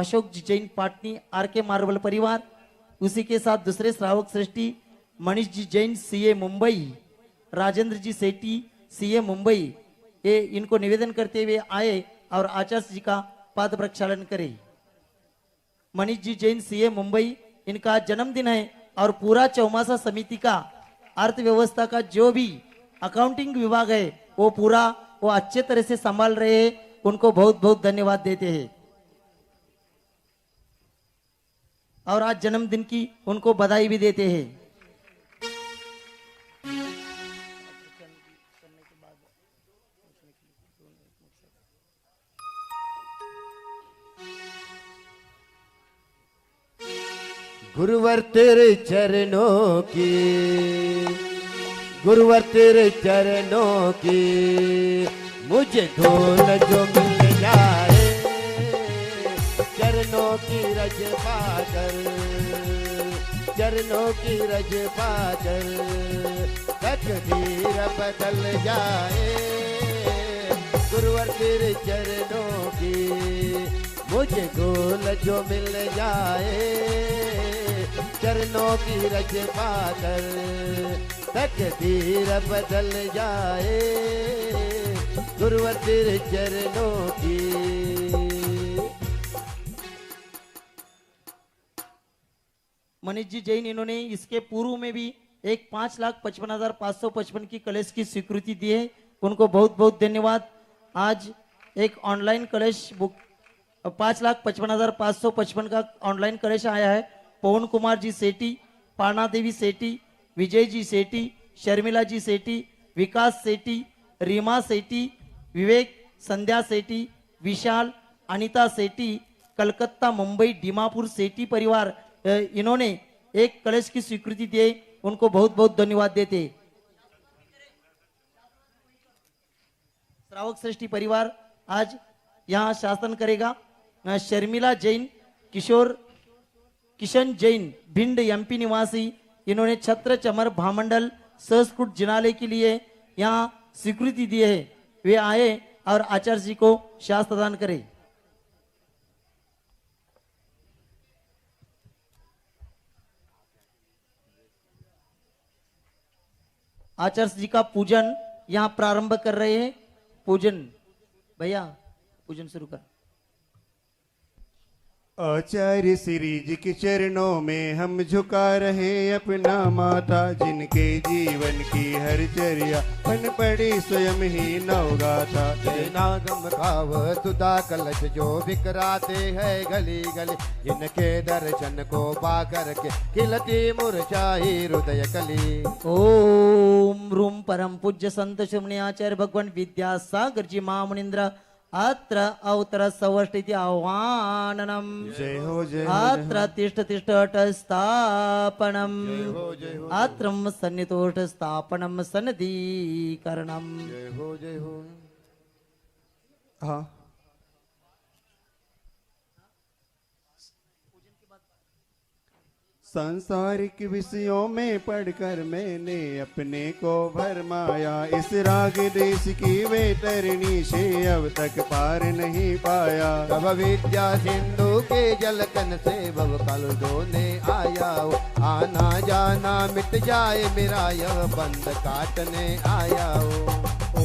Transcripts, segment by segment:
अशोक जी Jain Patni are के marble परिवार, उसी के साथ दूसरे श्रावक श्रेष्ठी मनीष जी जैन सीए मुंबई, राजेंद्र जी सेठी सीए मुंबई, ये इनको निवेदन करते हुए आए और आचार्य जी का पाद प्रक्षालन करे। मनीष जी जैन सीए मुंबई, इनका जन्मदिन है और पूरा चौमासा समिति का अर्थव्यवस्था का जो भी अकाउंटिंग विभाग है वो पूरा वो अच्छे तरह से संभाल रहे हैं, उनको बहुत बहुत धन्यवाद देते हैं और आज जन्मदिन की उनको बधाई भी देते हैं। गुरुवर तेरे चरणों की, गुरुवर तेरे चरणों की मुझे धूल जो मिल जाए, चरणों की रज पाकर, चरणों की रज पाकर तकदीर बदल जाए। गुरुवर तेरे चरणों की मुझे धूल जो मिल जाए, चरणों की रज पाकर तकदीर बदल जाए। गुरुवर तेरे चरणों की। मनीष जी जैन इन्होंने इसके पूर्व में भी एक 5,55,555 की कलश की स्वीकृति दी है, उनको बहुत बहुत धन्यवाद। आज एक ऑनलाइन कलश बुक 5,55,555 का ऑनलाइन कलश आया है। पवन कुमार जी सेठी, पाना देवी सेठी, विजय जी सेठी, शर्मिला जी सेठी, विकास सेठी, रीमा सेठी, विवेक, संध्या सेठी, विशाल, अनिता सेठी, कलकत्ता मुंबई दीमापुर सेठी परिवार, इन्होंने एक कलश की स्वीकृति दी, उनको बहुत बहुत धन्यवाद देते। श्रावक श्रेष्ठी परिवार आज यहाँ शासन करेगा। शर्मिला जैन, किशन जैन भिंड एमपी निवासी, इन्होंने छत्र चमर भामंडल संस्कृत जिनालय के लिए यहाँ स्वीकृति दी है, वे आए और आचार्य जी को शास्त्र प्रदान करे। आचार्य जी का पूजन यहाँ प्रारंभ कर रहे हैं। पूजन भैया, पूजन शुरू कर। आचार्य श्री जी के चरणों में हम झुका रहे अपना माथा, जिनके जीवन की हर चर्या बन पड़ी स्वयं ही नवगाथा। नागम खाव तुदा कलश जो बिकराते हैं गली गली, जिनके दर्शन को पाकर के खिलती मुरझाई हृदय कली। ओम रूम परम पूज्य संत शिरोमणि आचार्य भगवान विद्यासागर जी महामुनीन्द्र अत्र अवतर सवष्टिति आह्वाननम। जय हो जय अत्र तिष्ठ तिष्ठ अट स्थापनम, अत्रम सन्नितोष्ठ स्थापनम सन्निधिकरणम। जय हो जय हो। हाँ, सांसारिक विषयों में पढ़कर मैंने अपने को भरमाया, इस राग देश की वैतरणी से अब तक पार नहीं पाया। तब विद्या सिंधु के जलकन से भव कल धोने आया, आना जाना मिट जाए मेरा यह बंद काटने आया।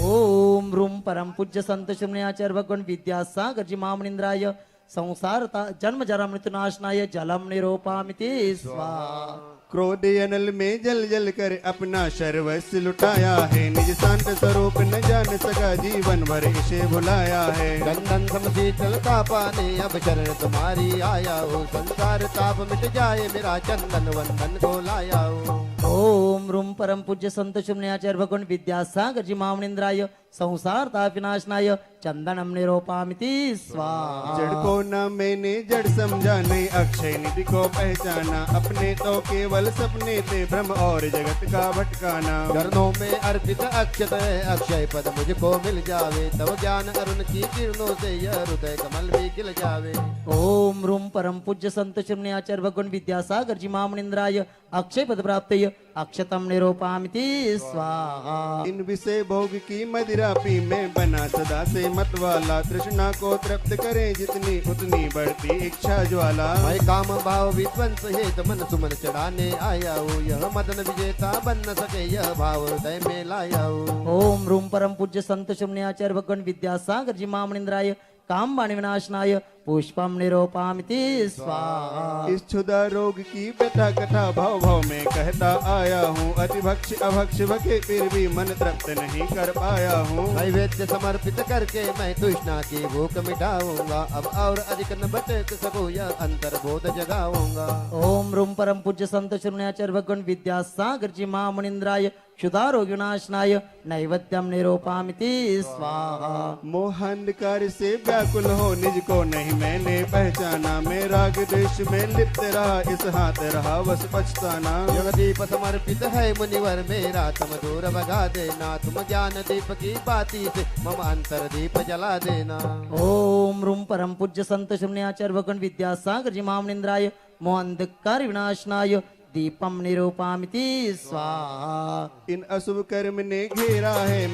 ओम रूम परम पूज्य संत शिरोमणि आचार्य भगवान विद्यासागर जी महामुनीन्द्राय संसार जन्म जरा मृत्यु नाशनाय जलम निरूपामिति स्वाहा। क्रोध अनल में जल जल कर अपना सर्वस्व लुटाया है, निज शांत स्वरूप न जान सका जीवन भर इसे भुलाया है। गंधन सम शीतल का पानी अब चरण तुम्हारी आया हो, संसार ताप मिट जाए मेरा चंदन वंदन को लाया हो। ओम रूम परम पूज्य संत शिरोमणि आचार्य भगवान विद्यासागर जी महामुनीन्द्राय संसार ताप विनाशनाय चंदनम निरूपामिति स्वाहा। जड़ को न मैंने जड़ समझा, नहीं अक्षय निधि को पहचाना, अपने तो केवल सपने थे भ्रम और जगत का भटकाना। चरणों में अर्पित अक्षत है अक्षय पद मुझको मिल जावे, तब ज्ञान अरुण की किरणों से यह हृदय कमल भी खिल जावे। ओम रूम परम पूज्य संत शिरोमणि आचार्य भगवान विद्यासागर जी महामुनीन्द्राय अक्षय पद प्राप्त अक्षतम निरूपामिति स्वाहा। इन विषय भोग की मद हीरा पी में बना सदा से मत वाला, तृष्णा को तृप्त करे जितनी उतनी बढ़ती इच्छा ज्वाला। मैं काम भाव विध्वंस हेत मन सुमन चढ़ाने आया हूँ, यह मदन विजेता बन न सके यह भाव हृदय में लाया हूँ। ओम रूम परम पूज्य संत शून्याचार्य भगवान विद्यासागर जी महामनिंद्राय काम वाणी विनाशनाय पुष्पम निरोपामिति स्वाहा। इस क्षुधा रोग की व्यथा कथा भाव भाव में कहता आया हूँ, अतिभक्ष अभक्ष भके फिर भी मन तृप्त नहीं कर पाया हूँ। नैवेद्य समर्पित करके मैं तृष्णा की भूख मिटाऊंगा, अब और अधिक न भटक सकूं यह अंतर्बोध जगाऊंगा। ओम रूम परम पूज्य संत शून्याचार्य भगवान विद्यासागर जी महामनिंद्राय क्षुधा रोग विनाशनाय नैवेद्यम निरोपामिति स्वाहा। मोहांधकार से व्याकुल हो निज को नहीं मैंने पहचाना, मैं राग देश में लिप्त रहा इस हाथ रहा बस पछताना। यह दीप समर्पित है मुनिवर मेरा, तुम दूर भगा देना, तुम ज्ञान दीप की बाती से मम अंतर दीप जला देना। ओम रूम परम पूज्य संत शून्याचार्य भगवान विद्यासागर जी महामनिंद्राय मोहांधकार विनाशनाय दीपम निरूपामिति स्वाहा। इन अशुभ कर्म ने घेरा है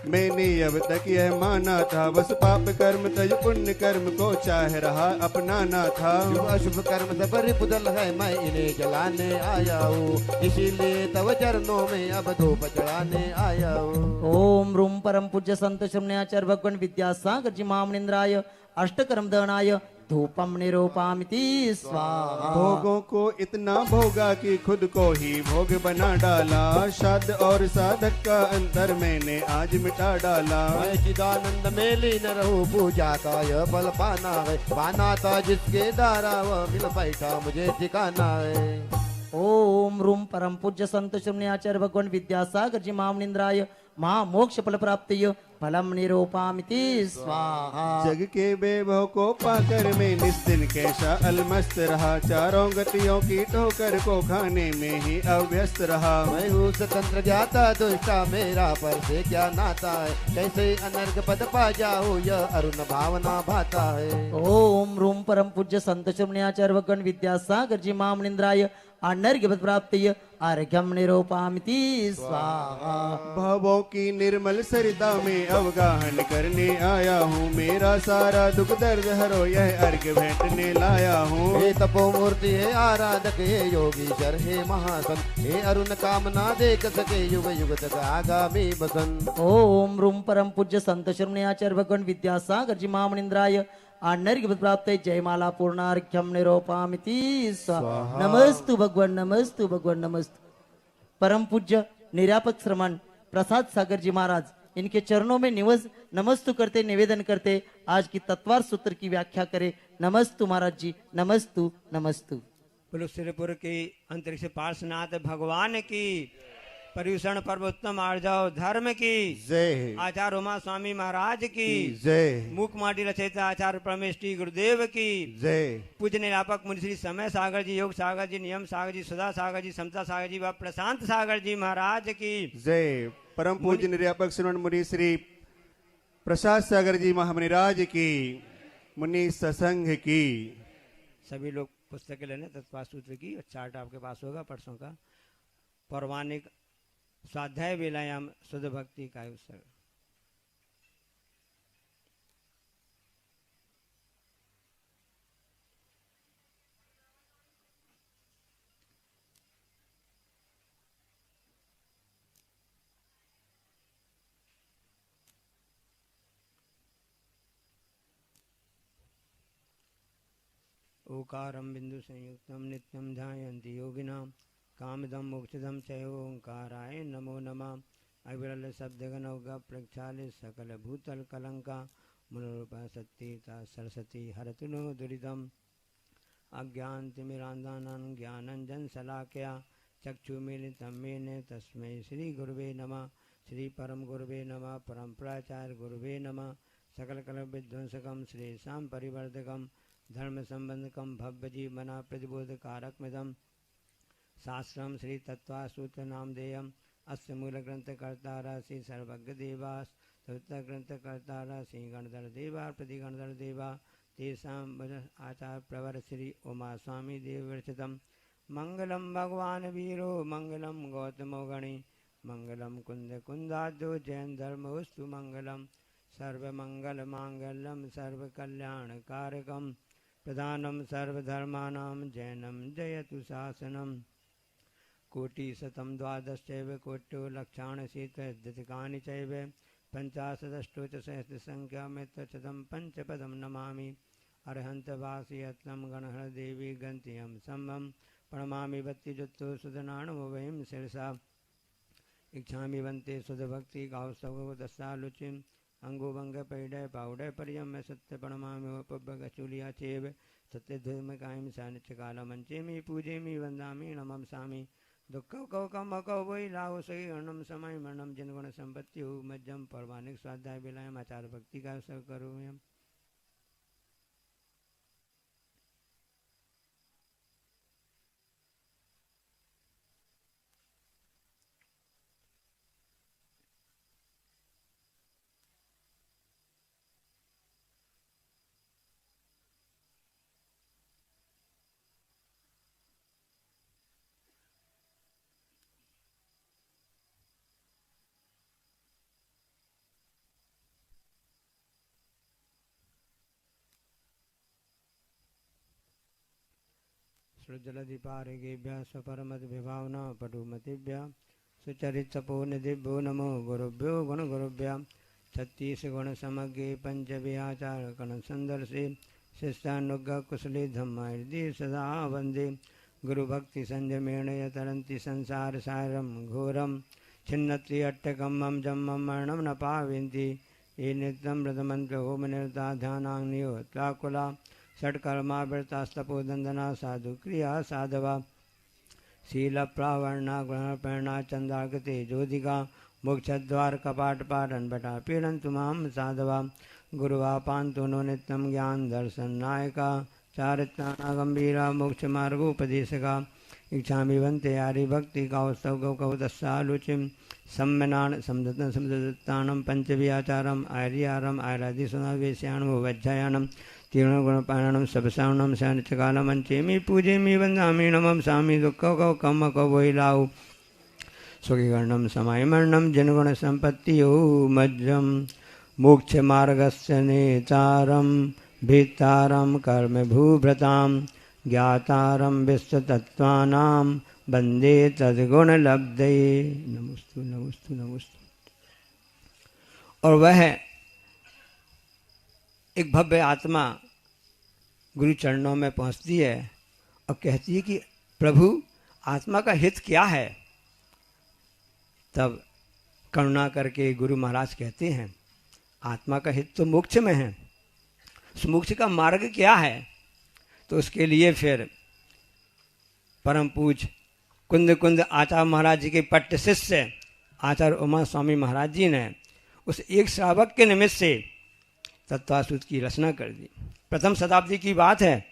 मैंने अब तक यह माना था, बस पाप कर्म तज पुण्य कर्म को चाह रहा अपनाना था। शुभ अशुभ कर्म से परिपुदल है मैं इन्हें जलाने आया हूँ, इसीलिए तव चरणों में अब धूप चढ़ाने आया हूँ। ओम रूम परम पूज्य संत शून्याचार्य भगवान विद्यासागर जी महामनिंद्राय अष्टकर्म दहनाय धूपम निरूपामिति स्वाहा। भोगों को इतना भोगा कि खुद को ही भोग बना डाला, श्राद्ध और साधक का अंतर मैंने आज मिटा डाला। मैं चिदानंद में लीन रहूं, पूजा का यह फल पाना है, पाना था जिसके द्वारा वह मिल बैठा मुझे ठिकाना है। ओम रूम परम पूज्य संत शून्याचार्य भगवान विद्यासागर जी महामनिंद्राय महामोक्ष फल प्राप्ति फलम निरूपामिति स्वाहा। जग के वैभव को पाकर मैं निस्दिन कैसा अलमस्त रहा, चारों गतियों की ठोकर को खाने में ही अव्यस्त रहा। मैं हूँ स्वतंत्र ज्ञाता दुष्टा, मेरा पर से क्या नाता है, कैसे अनर्घ पद पा जाऊँ यह अरुण भावना भाता है। ओम रूम परम पूज्य संत शून्याचार्य भगवान विद्यासागर जी महामनिंद्राय अनर्घ्य पद प्राप्ति अर्घ्यम निरूपामिति स्वाहा। भावों की निर्मल सरिता में अवगाहन करने आया हूँ, मेरा सारा दुख दर्द हरो यह अर्घ्य भेंटने लाया हूँ। हे तपो मूर्ति हे आराधक हे योगीश्वर हे महासन, हे अरुण कामना देख सके युग युग तक आगामी बसन। ओम रूम परम पूज्य संत शून्याचार्य भगवान विद्यासागर जी महामनिंद्राय अनर्घ्य प्राप्त जयमाला पूर्णार्घ्यम निरूपामिति स्वाहा। नमस्तु भगवान नमस्तु भगवान नमस्तु। परम पूज्य निरापक श्रमण प्रसाद सागर जी महाराज इनके चरणों में निवस नमस्तु करते निवेदन करते आज की तत्वार सूत्र की व्याख्या करे। नमस्तु महाराज जी नमस्तु नमस्तु। बोलो श्रीपुर की अंतरिक्ष पार्श्वनाथ भगवान की, पर्यूषण पर्वोत्तम आर्जव धर्म की जय, आचार्य उमा स्वामी महाराज की जय, मूक माटी रचयिता आचार्य परमेष्टि गुरुदेव की जय। पूज्य निरापक मुनिश्री समय सागर जी, योग सागर जी, नियम सागर जी, सुधा सागर जी, समता सागर जी व प्रशांत सागर जी महाराज की जय। परम पूज्य निर्यापक श्रवण मुनि श्री प्रसाद सागर जी महामनिराज की, मुनि सत्संग की। सभी लोग पुस्तकें लेने तत्पास सूत्र की और चार्ट आपके पास होगा परसों का। पौराणिक स्वाध्याय वेलायाम शुद्ध भक्ति का उत्सव। ओकारं बिंदु संयुक्तं नित्यं ध्यायन्ति योगिनां कामदं मोक्षदं च ओंकाराय नमो नमः। अविरल शब्दगणौग प्रक्षाले सकल भूतल कलंका मनोरूपा सत्तीता सरस्वती हरतु नो दुरितम्। अज्ञानतिमिरान्धानां ज्ञानञ्जन शलाकया चक्षुमीलितं मेन तस्मै श्री गुरुवे नमः। श्री परम गुरुवे नमः। परम प्राचार्य गुरुवे नमः। सकल कल विध्वंसकं श्रेषां परिवर्धकं धर्म संबंधकं भव्य जीवना प्रतिबोधकारकमिदं शास्त्रम श्री तत्वासूत्र नामधेयम्। अस्य मूल ग्रंथ कर्तारा श्री सर्वज्ञ देवास सविता ग्रंथ कर्तारा श्री गणधर देवा प्रतिगणधर देवा तेषां आचार्य प्रवर श्री उमा स्वामी देव विरचितम्। मंगलम भगवान वीरो मंगलम गौतमो गणी मंगलम कुंद कुंदाद्यो जैन धर्मोस्तु मंगलम सर्वमंगल मांगल्यम सर्वकल्याणकारकम प्रधानम सर्वधर्माणां जैनम जयतु शासनम कोटिशतं द्वादशैव कोट्यो लक्षाणशीतयद्यतिकानि चैव पञ्चाशदष्टो च सहस्रसङ्ख्यामित्रशतं पञ्चपदं नमामि अर्हन्तवासियत्नं गणहरदेवी गन्त्यं सम्भं प्रणमामि भक्तिजुत्तो सुदनाणो वयं शिरसा इच्छामि वन्ते सुधभक्ति गावस्तवदस्सालुचिम् अंगोभंगपैडय पाउडय पर्यम्य सत्य प्रणमामि उपभगचूलिया चेव सत्यधूमकायं सानिध्यकालमञ्चेमि पूजेमि वन्दामि नमंसामि दुःखकौकमकौ वै लाहुसै अर्णं समय मरणं जिनगुण संपत्ति हो मज्जम परवानिक स्वाध्याय विलायम आचार भक्ति का सब करोयम। सृजलधिपारिगेभ्यः स्वपरमद्विभावना पटुमतिभ्यः सुचरितपोनिधिभ्यो नमो गुरुभ्यो गुणगुरुभ्यः छत्तीसगुणसमग्रे पञ्चविहाचारकणसन्दर्शे शिष्टानुग्रह कुशले धम्मार्दि सदा वन्दे गुरुभक्तिसंयमेण यतरन्ति संसारसारं घोरं छिन्नत्रि अट्टकं मम जन्मं मरणं न पावयन्ति ये नित्यं व्रतमन्त्रहोमनिरता ध्यानाग्निहोत्राकुला षट्कर्मावृतास्तपोदन्दना साधु क्रिया साधवा शीलप्रावरणा ग्रहणप्रेरणा चंद्राकृते ज्योतिका मोक्षद्वार कपाटपाटन बटा पीड़न्तु मां साधवा गुरुवापान्तो नो नित्यं ज्ञान दर्शन नायका चारित्राणा गंभीरा मोक्ष मार्गोपदेशका इच्छामि वन्ते आर्यभक्ति कौस्तव गौकवतस्सालुचिं सम्मनान समदत्तानं पंचविहाचारम् आर्यारम् आराधिसुनावेश्याणो वज्जायानं तीर्णगुणपारणं सबसावनं शानित्यकालमञ्चेमि पूजेमि वन्दामि नमंसामि दुःखकौकमकौ वैलाउ सुखीकरणं समायमरणं जनगुणसम्पत्तियो मज्जं मोक्षमार्गस्य नेतारं भीतारं कर्मभूभृतां ज्ञातारं विश्वतत्त्वानां वन्दे तद्गुणलब्धये नमोस्तु नमोस्तु नमोस्तु। और वह एक भव्य आत्मा गुरु चरणों में पहुंचती है और कहती है कि प्रभु आत्मा का हित क्या है। तब करुणा करके गुरु महाराज कहते हैं आत्मा का हित तो मोक्ष में है, उस मोक्ष का मार्ग क्या है। तो उसके लिए फिर परम पूज कुंद कुंद आचार्य महाराज जी के पट्ट शिष्य आचार्य उमा स्वामी महाराज जी ने उस एक श्रावक के निमित्त से तत्वासूत्र की रचना कर दी। प्रथम शताब्दी की बात है।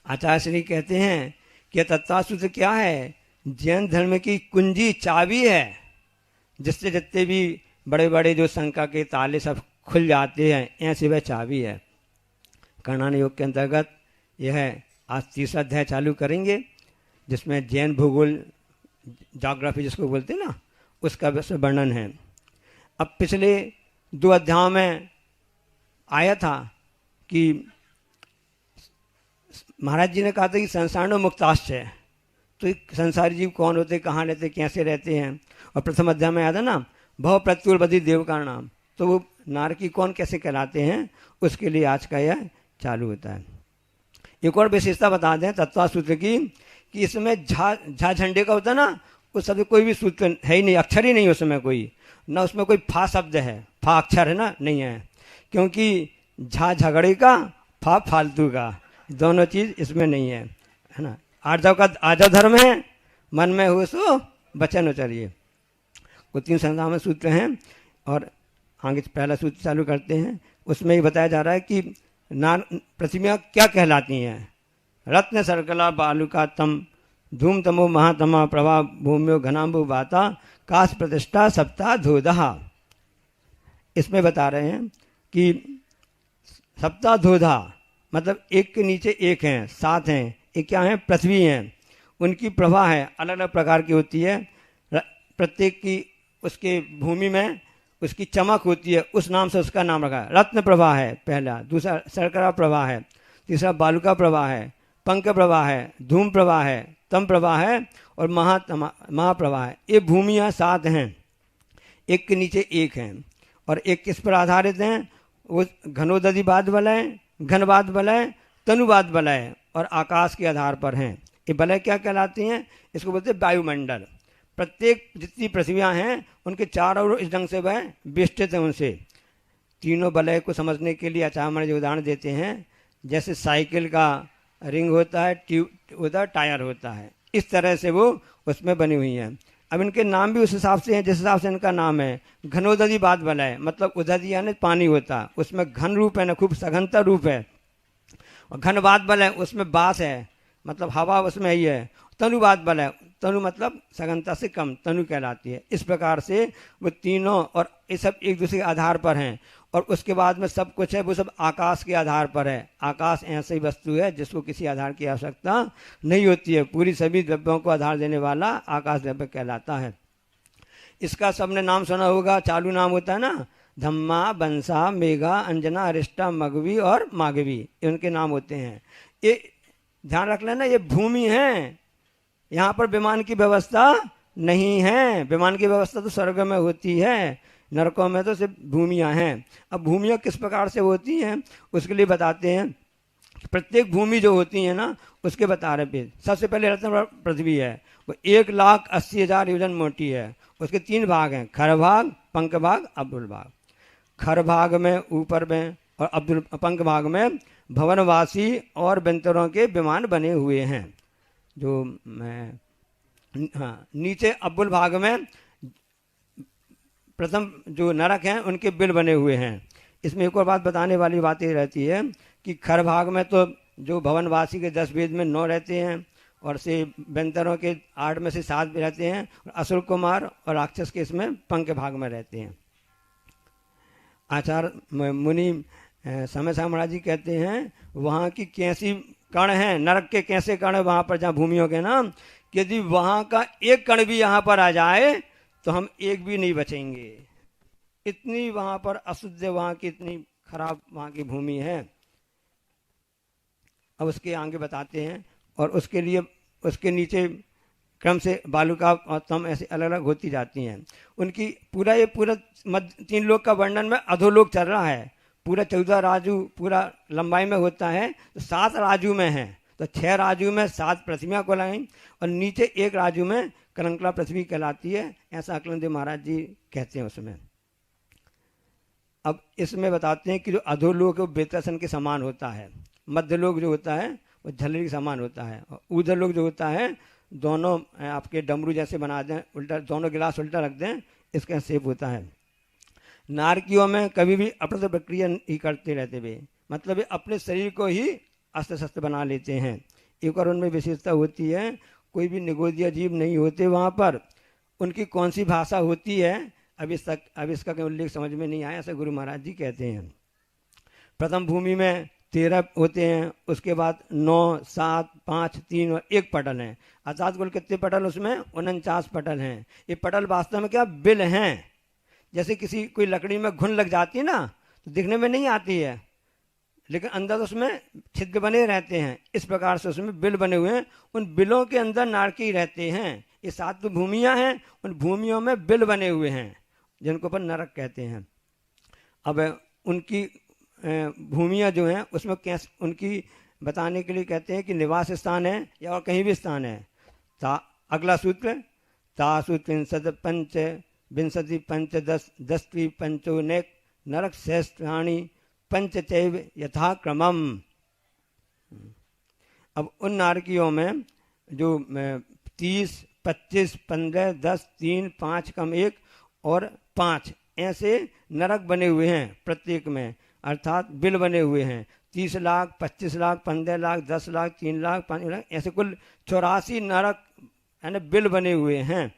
आचार्य श्री कहते हैं कि तत्वासूत्र क्या है, जैन धर्म की कुंजी चाबी है, जिससे जितने भी बड़े बड़े जो शंका के ताले सब खुल जाते हैं, ऐसी वह चाबी है। कर्णान योग के अंतर्गत यह आज तीसरा अध्याय चालू करेंगे, जिसमें जैन भूगोल ज्योग्राफी जिसको बोलते हैं ना, उसका वर्णन है। अब पिछले 2 अध्यायों में आया था कि महाराज जी ने कहा था कि संसारणो मुक्ताश्च है, तो संसारी जीव कौन होते, कहाँ रहते, कैसे रहते हैं। और प्रथम अध्याय में आया था ना भव प्रत्युर्वधि देव का नाम, तो वो नारकी कौन कैसे कहलाते हैं, उसके लिए आज का यह चालू होता है। एक और विशेषता बता दें तत्वासूत्र की कि इसमें झा झंडे का होता है ना, उस शब्द कोई भी सूत्र है ही नहीं, अक्षर ही नहीं उसमें कोई, ना उसमें कोई फा शब्द है, फा अक्षर है ना, नहीं है, क्योंकि झा झगड़े का, फा फालतू का, दोनों चीज इसमें नहीं है, है ना। आर्जव का आर्जव धर्म है, मन में हो सो वचन उचरिए। वो 3 संख्या सूत्र हैं और आगे पहला सूत्र चालू करते हैं। उसमें ही बताया जा रहा है कि पृथ्वियाँ क्या कहलाती हैं। रत्न सर्कला बालुका तम धूम तमो महातमा प्रभा भूम्यो घनाम्बु बाता काश प्रतिष्ठा सप्ताह धोधा। इसमें बता रहे हैं कि सप्ताह धोधा मतलब एक के नीचे एक हैं, 7 हैं। ये क्या हैं, पृथ्वी हैं, उनकी प्रभा है, अलग अलग प्रकार की होती है। प्रत्येक की उसके भूमि में उसकी चमक होती है, उस नाम से उसका नाम रखा है। रत्न प्रभा है पहला, दूसरा शर्करा प्रभा है, तीसरा बालुका प्रभा है, पंक प्रभा है, धूम प्रभा है, तम प्रभा है और महाप्रभा है। ये भूमियाँ 7 हैं, एक के नीचे एक हैं। और एक किस पर आधारित हैं? वो घनोदधिवाद वलय, घनवाद वलय, तनुवाद वलय और आकाश के आधार पर हैं। ये वलय क्या कहलाती हैं? इसको बोलते हैं वायुमंडल। प्रत्येक जितनी पृथ्वियाँ हैं उनके चारों ओर इस ढंग से वह बेष्टित हैं। उनसे तीनों वलय को समझने के लिए आचार्य महाराज उदाहरण देते हैं, जैसे साइकिल का रिंग होता है, ट्यूब होता है, टायर होता है, इस तरह से वो उसमें बनी हुई हैं। अब इनके नाम भी उस हिसाब से हैं जिस हिसाब से इनका नाम है। घनोदधिवाद वलय मतलब उदधि यानी पानी होता है, उसमें घन रूप है ना, खूब सघनता रूप है। और घनवाद वलय उसमें बास है, मतलब हवा उसमें ही है। तनुवाद वलय, तनु मतलब सघनता से कम, तनु कहलाती है। इस प्रकार से वो तीनों और ये सब एक दूसरे के आधार पर हैं। और उसके बाद में सब कुछ है वो सब आकाश के आधार पर है। आकाश ऐसी वस्तु है जिसको किसी आधार की आवश्यकता नहीं होती है। पूरी सभी द्रव्यों को आधार देने वाला आकाश द्रव्य कहलाता है। इसका सबने नाम सुना होगा, चालू नाम होता है ना, धम्मा, बंसा, मेघा, अंजना, अरिष्टा, मगवी और माघवी, ये उनके नाम होते हैं। ये ध्यान रख लेना, ये भूमि है, यहाँ पर विमान की व्यवस्था नहीं है। विमान की व्यवस्था तो स्वर्ग में होती है, नरकों में तो सिर्फ भूमियाँ हैं। अब भूमियाँ किस प्रकार से होती हैं उसके लिए बताते हैं। प्रत्येक भूमि जो होती है ना उसके बता रहे वेद। सबसे पहले रत्न पृथ्वी है, वो 1,80,000 योजन मोटी है। उसके 3 भाग हैं, खर भाग, पंख भाग, अब्दुल भाग। खर भाग में ऊपर में और पंख भाग में भवनवासी और बेंतरों के विमान बने हुए हैं। जो नीचे अब्बुल भाग में प्रथम जो नरक हैं उनके बिल बने हुए हैं। इसमें एक और बात बताने वाली बात ये रहती है कि खर भाग में तो जो भवनवासी के 10 वेद में 9 रहते हैं और से बेंतरों के 8 में से 7 भी रहते हैं। और असुर कुमार और राक्षस के इसमें पंख भाग में रहते हैं। आचार्य मुनि समय महाराज जी कहते हैं वहाँ की कैसी कण हैं, नरक के कैसे कण है वहाँ पर जहाँ भूमियों के नाम, कि यदि वहाँ का एक कण भी यहाँ पर आ जाए तो हम एक भी नहीं बचेंगे। इतनी वहाँ पर अशुद्ध, वहाँ की इतनी खराब वहाँ की भूमि है। अब उसके आगे बताते हैं। और उसके लिए उसके नीचे क्रम से बालुका और तम ऐसे अलग अलग होती जाती हैं। उनकी ये पूरा 3 लोक का वर्णन में अधोलोक चल रहा है। पूरा 14 राजू पूरा लंबाई में होता है, तो 7 राजू में है, तो 6 राजू में 7 पृथ्वियाँ को लगाई और नीचे 1 राजू में कलंकला पृथ्वी कहलाती है। ऐसा अकलनदेव महाराज जी कहते हैं उसमें। अब इसमें बताते हैं कि जो अधोलोक है वो बेतासन के समान होता है, मध्यलोक जो होता है वो झल्लरी के समान होता है, और ऊर्ध्वलोक जो होता है दोनों आपके डमरू जैसे बना दें, उल्टा दोनों गिलास उल्टा रख दें, इसका शेप होता है। नारकियों में कभी भी अप्रत प्रक्रिया ही करते रहते वे, मतलब ये अपने शरीर को ही अस्त्र शस्त्र बना लेते हैं। एक और उनमें विशेषता होती है, कोई भी निगोदिया जीव नहीं होते वहाँ पर। उनकी कौन सी भाषा होती है अब इसका कोई उल्लेख समझ में नहीं आया, ऐसा गुरु महाराज जी कहते हैं। प्रथम भूमि में 13 होते हैं, उसके बाद 9, 7, 5, 3 और 1 पटल हैं। अर्थात कुल कितने पटल? उसमें 49 पटल हैं। ये पटल वास्तव में क्या बिल हैं। जैसे कोई लकड़ी में घुन लग जाती है ना तो दिखने में नहीं आती है, लेकिन अंदर उसमें छिद्र बने रहते हैं। इस प्रकार से उसमें बिल बने हुए हैं। उन बिलों के अंदर नारकी रहते हैं। ये 7 तो भूमियाँ हैं, उन भूमियों में बिल बने हुए हैं जिनको अपन नरक कहते हैं। अब उनकी भूमियाँ जो हैं उसमें कैसे उनकी बताने के लिए कहते हैं कि निवास स्थान है या और कहीं भी स्थान है। अगला सूत्र तासु 3पंच विंशति पंचदश दस्वी पंचोनेक नरक श्रेष्ठाणी पंचचैव यथाक्रमम। अब उन नारकियों में जो 30, 25, 15, 10, 3, 5 कम 1 और 5 ऐसे नरक बने हुए हैं प्रत्येक में, अर्थात बिल बने हुए हैं। 30 लाख, 25 लाख, 15 लाख, 10 लाख, 3 लाख, 5 लाख, ऐसे कुल 84 नरक यानी बिल बने हुए हैं।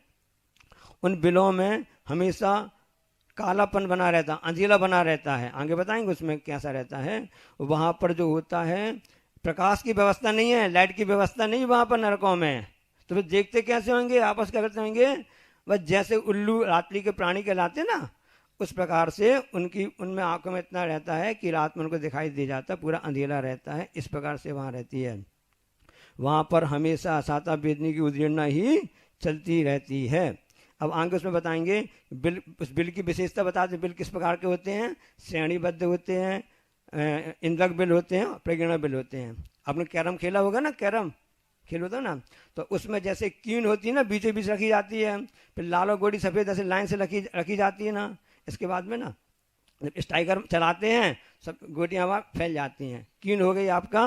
उन बिलों में हमेशा कालापन बना रहता, अंधेला बना रहता है। आगे बताएंगे उसमें कैसा रहता है। वहाँ पर जो होता है प्रकाश की व्यवस्था नहीं है, लाइट की व्यवस्था नहीं वहाँ पर नरकों में, तो फिर देखते कैसे होंगे, आपस क्या करते होंगे? बस जैसे उल्लू रात्रि के प्राणी कहलाते ना, उस प्रकार से उनमें आंखों में इतना रहता है कि रात में उनको दिखाई दे जाता, पूरा अंधेरा रहता है। इस प्रकार से वहाँ रहती है। वहाँ पर हमेशा साता बेदनी की उद्दीर्णा ही चलती रहती है। अब आगे उसमें बताएंगे बिल, उस बिल की विशेषता बताते हैं। बिल किस प्रकार के होते हैं? श्रेणीबद्ध होते हैं, इंद्रक बिल होते हैं, प्रगीण बिल होते हैं। आपने कैरम खेला होगा ना, कैरम खेल होता है ना, तो उसमें जैसे कीन होती है ना, बीचों बीच रखी जाती है, फिर लाल और गोटी सफ़ेद ऐसे लाइन से रखी जाती है ना। इसके बाद में ना जब स्ट्राइकर चलाते हैं सब गोटियाँ वहाँ फैल जाती हैं। कीन हो गई आपका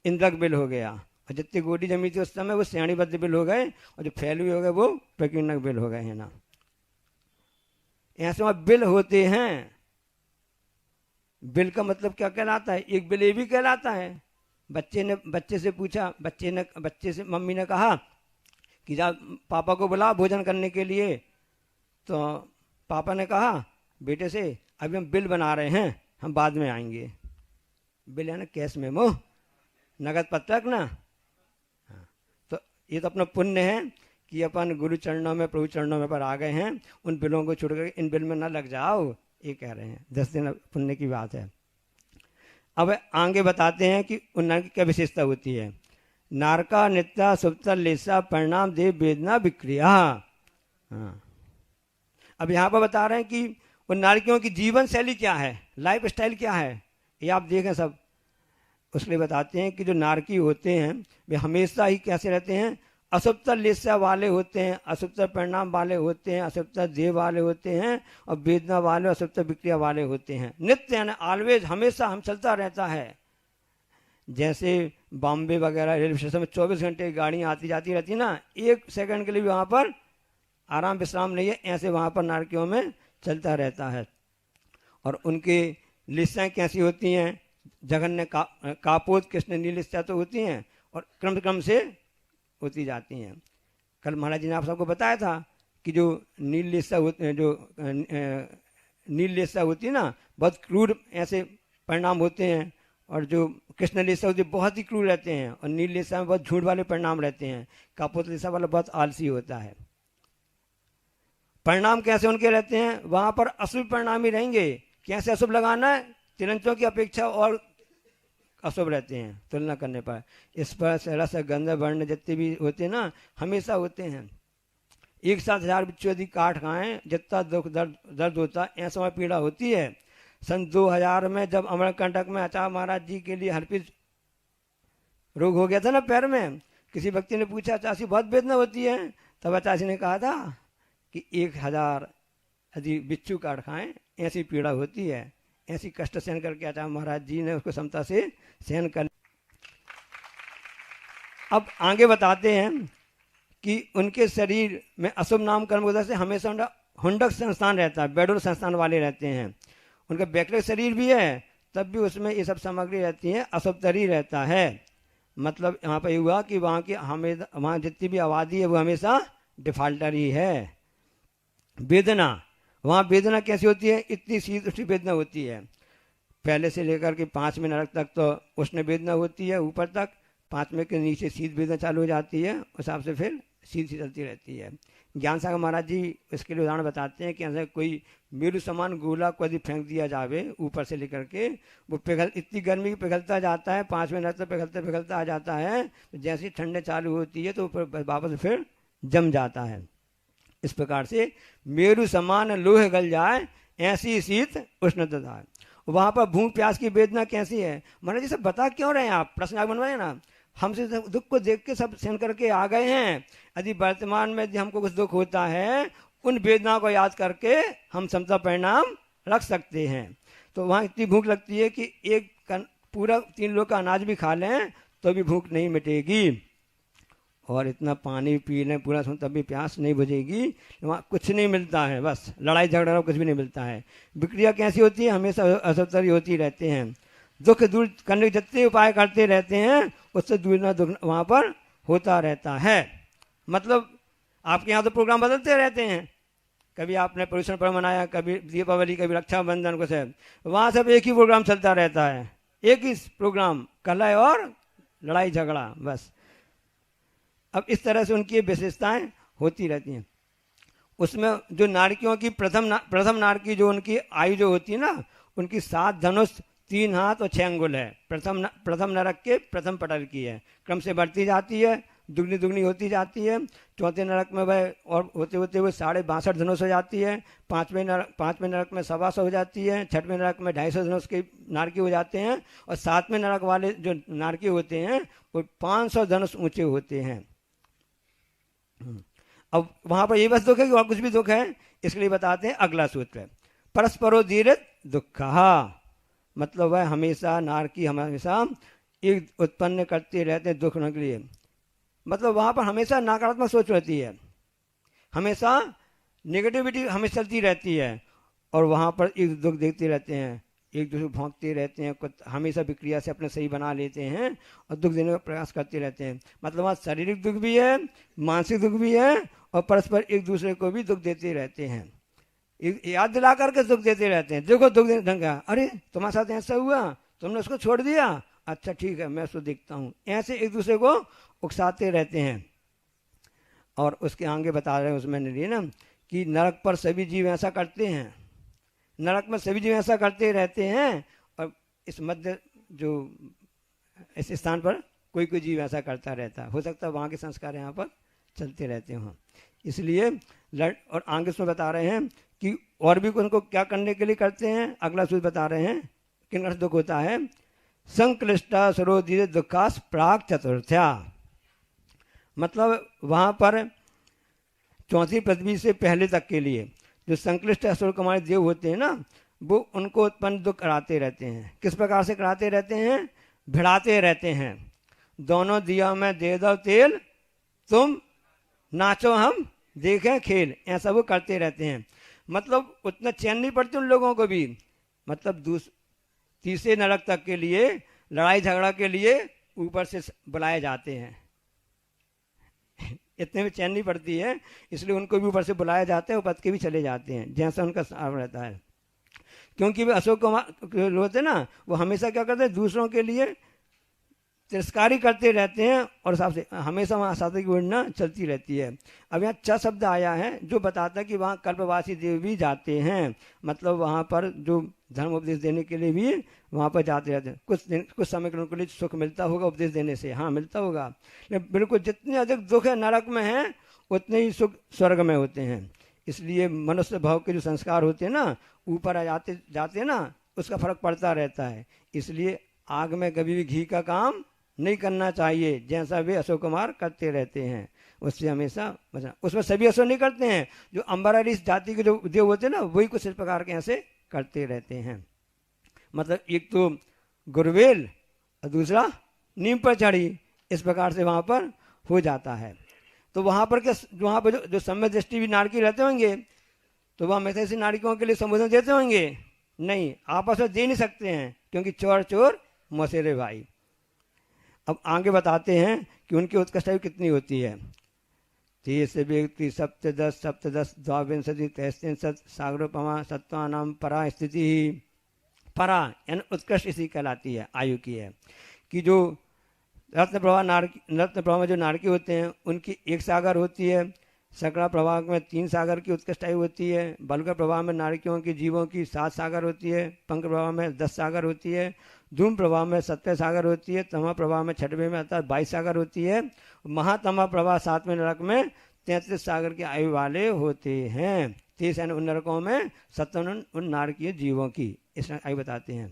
इंद्रक बिल हो गया, और जितनी गोटी जमी थी उस समय वो श्रेणीबद्ध बिल हो गए, और जो फैले हुए हो गए वो प्रकीर्णक बिल हो गए हैं ना। ऐसे वहाँ बिल होते हैं। बिल का मतलब क्या कहलाता है? एक बिल ये भी कहलाता है। बच्चे से पूछा, बच्चे से मम्मी ने कहा कि जा पापा को बुला भोजन करने के लिए। तो पापा ने कहा बेटे से अभी हम बिल बना रहे हैं, हम बाद में आएंगे। बिल है ना कैश मेमो, नगद पत्रक ना। हाँ, तो ये तो अपना पुण्य है कि अपन गुरु चरणों में, प्रभु चरणों में पर आ गए हैं। उन बिलों को छोड़ कर इन बिल में ना लग जाओ, ये कह रहे हैं। 10 दिन पुण्य की बात है। अब आगे बताते हैं कि उन नार की क्या विशेषता होती है। नारका नित्या सुप्ता लेसा परिणाम देव वेदना विक्रिया। हाँ, अब यहाँ पर बता रहे हैं कि उन नारियों की जीवन शैली क्या है, लाइफ स्टाइल क्या है, ये आप देखें सब। उसलिए बताते हैं कि जो नारकी होते हैं वे हमेशा ही कैसे रहते हैं? असुप्त लेसा वाले होते हैं, असुप्त परिणाम वाले होते हैं, असुप्त देह वाले होते हैं, और वेदना वाले, असुप्त विक्रिया वाले होते हैं। नित्य यानी ऑलवेज, हमेशा हम चलता रहता है। जैसे बॉम्बे वगैरह रेलवे स्टेशन में 24 घंटे गाड़ियाँ आती जाती रहती है ना, 1 सेकंड के लिए भी वहाँ पर आराम विश्राम नहीं है। ऐसे वहाँ पर नारकियों में चलता रहता है। और उनकी लिस्टें कैसी होती हैं? जघन्य कापोत कृष्ण नील लिस्टें तो होती हैं, और क्रम से होती जाती हैं। कल महाराज जी ने आप सबको बताया था कि जो नील लिस्सा होती है, जो नील लिस्सा होती है ना, बहुत क्रूर ऐसे परिणाम होते हैं, और जो कृष्ण लिस्सा होती है बहुत ही क्रूर रहते हैं, और नील लिस्सा में बहुत झूठ वाले परिणाम रहते हैं। कापोत लिस्सा वाला बहुत आलसी होता है। परिणाम कैसे उनके रहते हैं? वहां पर अशुभ परिणाम ही रहेंगे। कैसे अशुभ लगाना है? तिरंचों की अपेक्षा और अशुभ रहते हैं तुलना करने पर। इस पर रस गंध वर्ण जितने भी होते हैं ना, हमेशा होते हैं। एक साथ 1000 बिच्छू यदि काट खाएं, जितना दुख दर्द होता है, ऐसा पीड़ा होती है। सन 2000 में जब अमरकंटक में आचार्य महाराज जी के लिए हर्पिस रोग हो गया था ना पैर में, किसी व्यक्ति ने पूछा चाची बहुत वेदना होती है, तब चाची ने कहा था कि 1000 यदि बिच्छू काट खाएं ऐसी पीड़ा होती है। ऐसी कष्ट सहन करके आचार्य महाराज जी ने उसको क्षमता से सहन कर। अब आगे बताते हैं कि उनके शरीर में अशुभ नाम कर्म वजह से हमेशा हुंडक संस्थान रहता है, बेडोल संस्थान वाले रहते हैं। उनका वैकृत शरीर भी है, तब भी उसमें ये सब सामग्री रहती है, अशुभतरी रहता है। मतलब यहाँ पर ये हुआ कि वहाँ जितनी भी आबादी है वो हमेशा डिफाल्टर ही है। वेदना, वहाँ वेदना कैसी होती है? इतनी शीत उष्ण वेदना होती है। पहले से लेकर के 5 मिनट तक तो उष्ण वेदना होती है ऊपर तक, 5 मिनट के नीचे शीत वेदना चालू हो जाती है, उस हिसाब से फिर शीत चलती रहती है। ज्ञान सागर महाराज जी इसके लिए उदाहरण बताते हैं कि ऐसे कोई मेरु समान गोला को यदि फेंक दिया जावे ऊपर से लेकर के, वो इतनी गर्मी पिघलता जाता है, 5 मिनट तक पिघलता आ जाता है, तो जैसी ठंडे चालू होती है तो ऊपर वापस फिर जम जाता है। इस प्रकार से मेरु समान लोह गल जाए, ऐसी शीत उष्णता है। वहाँ पर भूख प्यास की वेदना कैसी है? महाराज जी सब बता क्यों रहे हैं आप? प्रश्न आगे बनवाए ना। हमसे दुख को देख के सब सहन करके आ गए हैं। यदि वर्तमान में यदि हमको कुछ दुख होता है, उन वेदनाओं को याद करके हम समता परिणाम रख सकते हैं। तो वहाँ इतनी भूख लगती है कि पूरा 3 लोग का अनाज भी खा लें तो भी भूख नहीं मिटेगी, और इतना पानी पी लें पूरा तब भी प्यास नहीं बुझेगी। वहाँ कुछ नहीं मिलता है, बस लड़ाई झगड़ा कुछ भी नहीं मिलता है। विक्रिया कैसी होती है? हमेशा असुतरी होती रहते हैं। दुख दूर करने के जितने उपाय करते रहते हैं, उससे दूर ना दुख वहाँ पर होता रहता है। मतलब आपके यहाँ तो प्रोग्राम बदलते रहते हैं, कभी आपने प्रदूषण पर्व मनाया, कभी दीपावली, कभी रक्षाबंधन, कुछ है, वहाँ सब एक ही प्रोग्राम चलता रहता है, एक ही प्रोग्राम, कलह और लड़ाई झगड़ा, बस। अब इस तरह से उनकी विशेषताएं होती रहती हैं। उसमें जो नारकियों की प्रथम नारकी जो उनकी आयु जो होती है ना, उनकी 7 धनुष 3 हाथ और 6 अंगुल है। प्रथम नरक के प्रथम पटल की है, क्रम से बढ़ती जाती है, दुगनी दुगनी होती जाती है। चौथे नरक में वह और होते होते हुए 62.5 धनुष हो जाती है। पांचवें नरक में 125 हो जाती है। छठवें नरक में 250 धनुष के नारकी हो जाते हैं। और 7वें नरक वाले जो नारकी होते हैं वो 500 धनुष ऊंचे होते हैं। अब वहां पर ये बस दुख है कि और कुछ भी दुख है, इसलिए बताते हैं अगला सूत्र, परस्परो दीर्घ दुख, मतलब वह हमेशा नारकी हमेशा एक उत्पन्न करते रहते हैं दुख होने के लिए। मतलब वहां पर हमेशा नकारात्मक सोच रहती है, हमेशा नेगेटिविटी हमेशा चलती रहती है, और वहां पर एक दुख देखते रहते हैं, एक दूसरे को भौंकते रहते हैं, कुछ हमेशा विक्रिया से अपने सही बना लेते हैं और दुख देने का प्रयास करते रहते हैं। मतलब वहाँ शारीरिक दुख भी है, मानसिक दुख भी है, और परस्पर एक दूसरे को भी दुख देते रहते हैं, याद दिला करके दुख देते रहते हैं। देखो दुख देने ढंग का, अरे तुम्हारे साथ ऐसा हुआ, तुमने उसको छोड़ दिया, अच्छा ठीक है मैं उसको देखता हूँ, ऐसे एक दूसरे को उकसाते रहते हैं। और उसके आगे बता रहे हैं उसमें लिए ना कि नरक पर सभी जीव ऐसा करते हैं, नरक में सभी जीव ऐसा करते रहते हैं, और इस मध्य जो इस स्थान पर कोई कोई जीव ऐसा करता रहता है। हो सकता है वहाँ के संस्कार यहाँ पर चलते रहते हों, इसलिए और आगे उसमें बता रहे हैं कि और भी उनको क्या करने के लिए करते हैं। अगला सूत्र बता रहे हैं कि अर्थ दुख होता है संक्लिष्टा सरोधि दुखास प्राग चतुर्थ्या, मतलब वहाँ पर चौथी पृथ्वी से पहले तक के लिए जो संक्लिष्ट असुर कुमार देव होते हैं ना, वो उनको उत्पन्न दुख कराते रहते हैं। किस प्रकार से कराते रहते हैं? भिड़ाते रहते हैं, दोनों दिया में दे दो तेल, तुम नाचो हम देखें खेल, ऐसा वो करते रहते हैं। मतलब उतना चैन नहीं पड़ती उन लोगों को भी, मतलब तीसरे नरक तक के लिए लड़ाई झगड़ा के लिए ऊपर से बुलाए जाते हैं, इतने में चैन नहीं पड़ती है, इसलिए उनको भी ऊपर से बुलाया जाता है, उपद के भी चले जाते हैं जैसा उनका साव रहता है। क्योंकि वे अशोक कुमार होते ना, वो हमेशा क्या करते हैं, दूसरों के लिए तिरस्कारी करते रहते हैं, और हिसाब से हमेशा वहाँ सात्विक विडना चलती रहती है। अब यहाँ च शब्द आया है जो बताता है कि वहाँ कल्पवासी देव भी जाते हैं, मतलब वहाँ पर जो धर्म उपदेश देने के लिए भी वहाँ पर जाते रहते हैं। कुछ समय के उनको लिए सुख मिलता होगा उपदेश देने से, हाँ मिलता होगा, लेकिन बिल्कुल जितने अधिक दुख है नरक में है उतने ही सुख स्वर्ग में होते हैं। इसलिए मनुष्य भाव के जो संस्कार होते हैं ना, ऊपर आ जाते हैं ना, उसका फर्क पड़ता रहता है। इसलिए आग में कभी भी घी का काम नहीं करना चाहिए, जैसा वे अशोक कुमार करते रहते हैं, उससे हमेशा बचना। उसमें सभी असर नहीं करते हैं, जो अम्बरारिस जाति के जो देव होते हैं ना, वही कुछ इस प्रकार के ऐसे करते रहते हैं। मतलब एक तो गुरवेल और दूसरा नीम पर चढ़ी, इस प्रकार से वहाँ पर हो जाता है। तो वहाँ पर क्या, वहाँ पर जो सम्यक दृष्टि भी नारकी रहते होंगे, तो वह हमेशा ऐसी नारिकों के लिए संबोधन देते होंगे? नहीं, आपस में दे नहीं सकते हैं, क्योंकि चोर चोर मौसेरे भाई। अब आगे बताते हैं कि उनकी उत्कृष्टता कितनी होती है। 30 व्यक्ति सप्तदश द्वाविंशति 33 सागरोपमा सत्वानाम परा स्थिति, परा यानी उत्कृष्ट इसी कहलाती है, आयु की है। कि जो रत्न प्रवाह में जो नारकी होते हैं उनकी 1 सागर होती है, सकड़ा प्रवाह में 3 सागर की उत्कृष्ट आयु होती है, बलगर प्रवाह में नारकियों की जीवों की 7 सागर होती है, पंख प्रवाह में 10 सागर होती है, धूम प्रवाह में 7 सागर होती है, तमा प्रवाह में 6वें में अर्थात 22 सागर होती है, महातमा प्रवाह 7वें नरक में 33 सागर की आयु वाले होते हैं। 30 यानी उन नरकों में 57 उन नारकीय जीवों की इस आयु बताते हैं।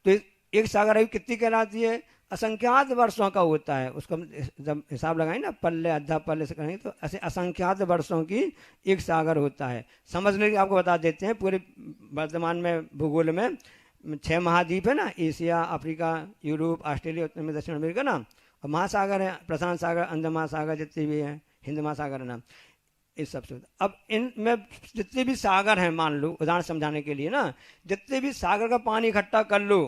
तो 1 सागर आयु कितनी कहलाती है? असंख्यात वर्षों का होता है। उसको जब हिसाब लगाएं ना, पल्ले अद्धा पल्ले से करेंगे, तो ऐसे असंख्यात वर्षों की 1 सागर होता है। समझने की आपको बता देते हैं, पूरे वर्तमान में भूगोल में 6 महाद्वीप है ना, एशिया, अफ्रीका, यूरोप, ऑस्ट्रेलिया, उत्तर में दक्षिण अमेरिका ना, और महासागर है, प्रशांत सागर, अंध महासागर जितने भी हैं, हिंद महासागर है ना, इस सबसे। अब इनमें जितने भी सागर हैं, मान लो उदाहरण समझाने के लिए ना, जितने भी सागर का पानी इकट्ठा कर लो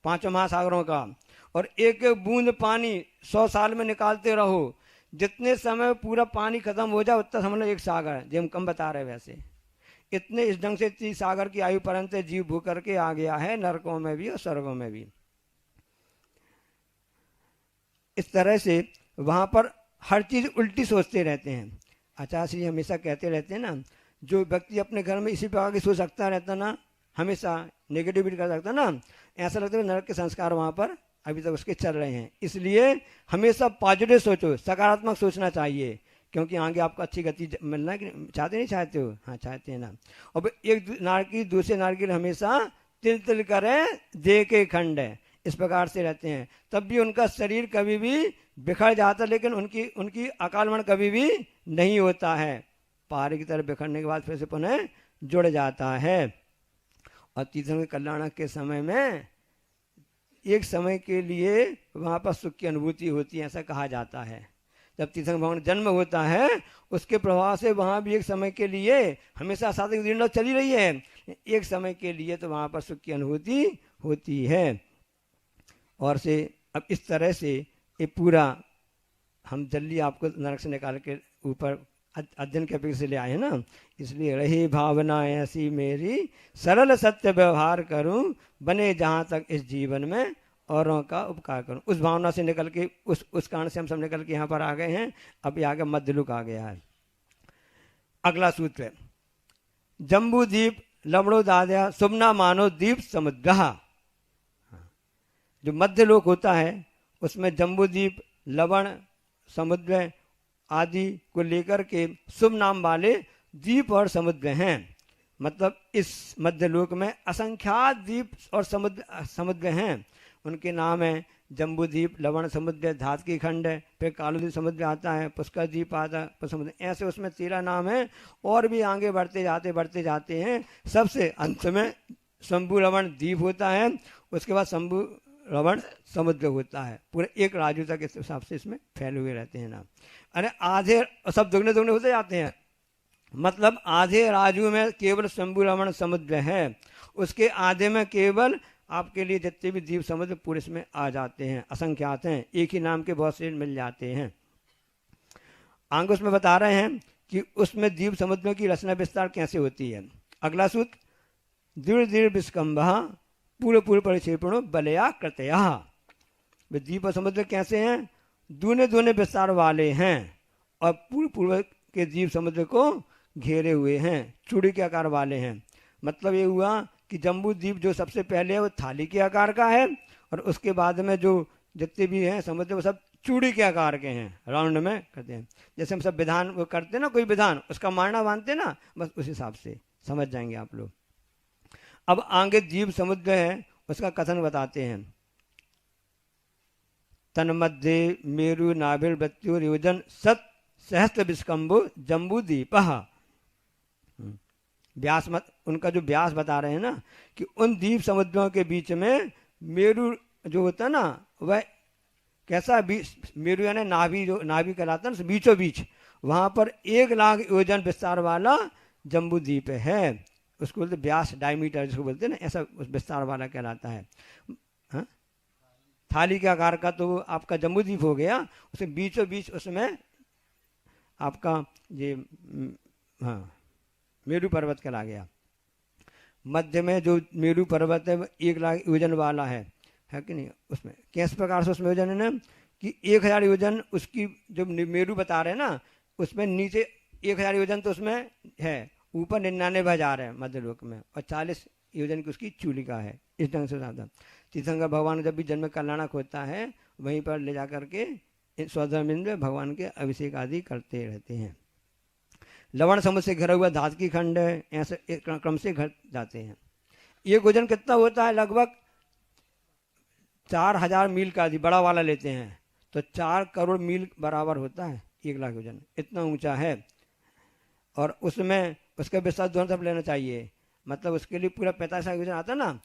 5 महासागरों का, और एक एक बूंद पानी 100 साल में निकालते रहो, जितने समय पूरा पानी खत्म हो जाए उतना समझ लो 1 सागर, जो हम कम बता रहे हैं वैसे। इतने इस ढंग से 30 सागर की आयु परंत जीव भू करके आ गया है, नरकों में भी और स्वर्गों में भी। इस तरह से वहां पर हर चीज उल्टी सोचते रहते हैं। आचार्य श्री हमेशा कहते रहते हैं ना, जो व्यक्ति अपने घर में इसी प्रकार की सोच रखता रहता ना, हमेशा नेगेटिविटी कर सकता ना, ऐसा लगता है नरक के संस्कार वहाँ पर अभी तक उसके चल रहे हैं। इसलिए हमेशा पॉजिटिव सोचो, सकारात्मक सोचना चाहिए, क्योंकि आगे आपको अच्छी गति मिलना है। कि चाहते नहीं चाहते हो? हाँ चाहते हैं ना। और एक नारकी दूसरे नारकी हमेशा तिल तिल करें दे के खंड है, इस प्रकार से रहते हैं। तब भी उनका शरीर कभी भी बिखर जाता, लेकिन उनकी अकाल मरण कभी भी नहीं होता है। पहाड़ की तरह बिखरने के बाद फिर से पुनः जुड़ जाता है। और तीर्थंकर के कल्याण के समय में एक समय के लिए वहाँ पर सुख की अनुभूति होती है, ऐसा कहा जाता है। जब तीर्थंकर भगवान जन्म होता है उसके प्रभाव से वहाँ भी एक समय के लिए, हमेशा साधक दीन चली रही है, एक समय के लिए तो वहाँ पर सुख की अनुभूति होती है। और से अब इस तरह से ये पूरा हम जल्दी आपको नरक से निकाल के ऊपर अध्ययन के अपेक्षा से ले आए हैं ना, इसलिए रही भावना ऐसी मेरी, सरल सत्य व्यवहार करूं, बने जहां तक इस जीवन में औरों का उपकार करूं। उस भावना से निकल के उस कारण से हम सब निकल के यहाँ पर आ गए हैं। अब यहाँ का मध्यलुक आ गया है। अगला सूत्र है जम्बू दीप लवणो दाद्या सुमना मानो दीप समुद्र। जो मध्यलोक होता है उसमें जम्बू दीप, लवण, समुद्र आदि को लेकर के शुभ नाम वाले द्वीप और समुद्र हैं। मतलब इस मध्यलोक में असंख्यात द्वीप और समुद्र हैं। उनके नाम है जम्बू द्वीप, लवण समुद्र, धातकी खंड, फिर कालुद्वीप समुद्र आता है, पुष्कर द्वीप आता है, समुद्र, ऐसे उसमें 13 नाम है। और भी आगे बढ़ते जाते हैं। सबसे अंत में शंभु लवण द्वीप होता है, उसके बाद शंभु लवण समुद्र होता है। पूरे एक राज्य तक इस हिसाब से इसमें फैले हुए रहते हैं नाम। अरे आधे सब दुगने दुगने होते जाते हैं। मतलब आधे राज्यों में केवल शंभु लवण समुद्र है, उसके आधे में केवल आपके लिए जितने भी द्वीप समुद्र पूरे इसमें आ जाते हैं, असंख्यात हैं, एक ही नाम के बहुत से मिल जाते हैं। आगे उसमें बता रहे हैं कि उसमें द्वीप समुद्रों की रचना विस्तार कैसे होती है। अगला सूत्र दृढ़ दृढ़ विस्कंभ पूर्व पूर्व परिक्षेपणों बलया कृतया। वे द्वीप और समुद्र कैसे हैं? दूने दूने विस्तार वाले हैं और पूर्व पूर्व के द्वीप समुद्र को घेरे हुए हैं, चूड़ी के आकार वाले हैं। मतलब ये हुआ कि जम्बू द्वीप जो सबसे पहले है वो थाली के आकार का है, और उसके बाद में जो जितने भी हैं समुद्र वो सब चूड़ी के आकार के हैं, राउंड में करते हैं। जैसे हम सब विधान वो करते हैं ना, कोई विधान उसका मारना बांधते ना, बस उस हिसाब से समझ जाएंगे आप लोग। अब आगे द्वीप समुद्र है उसका कथन बताते हैं। तन्मध्ये मेरु नाभिर वृत्त्यो योजन सत सहस्त्र विस्कंभो जम्बू द्वीप। व्यास मत उनका जो व्यास बता रहे हैं ना कि उन द्वीप समुद्रों के बीच में मेरु जो होता है ना, वह कैसा मेरु यानी नाभि, जो नाभि कहलाता है ना, बीचों बीच वहां पर 1 लाख योजन विस्तार वाला जम्बू द्वीप है। उसको बोलते व्यास, डायमीटर जिसको बोलते हैं ना, ऐसा उस विस्तार वाला कहलाता है। हाँ? थाली के आकार का तो आपका जम्बू द्वीप हो गया, उसके बीचों बीच उसमें आपका ये हाँ मेरु पर्वत कहला गया। मध्य में जो मेरु पर्वत है 1 लाख योजन वाला है कि नहीं? उसमें किस प्रकार से उसमें योजन है ना कि 1000 योजन उसकी जो मेरु बता रहे हैं ना, उसमें नीचे 1000 योजन तो उसमें है, ऊपर 99,000 है मध्यलोक में, और 40 योजन की उसकी चूलिका है। इस ढंग से साधन तीर्थंकर भगवान जब भी जन्म कल्याणक होता है वहीं पर ले जा करके स्वधर्मिंद भगवान के अभिषेक आदि करते रहते हैं। लवण समुद्र से घिरा हुआ धातकी खंड है, ऐसे एक क्रम से घट जाते हैं। ये योजन कितना होता है? लगभग 4000 मील का, यदि बड़ा वाला लेते हैं तो 4 करोड़ मील बराबर होता है 1 लाख योजन, इतना ऊंचा है। और उसमें उसका विस्तार दोनों तरफ लेना चाहिए। मतलब उसके लिए पूरा 45 योजन आता है ना,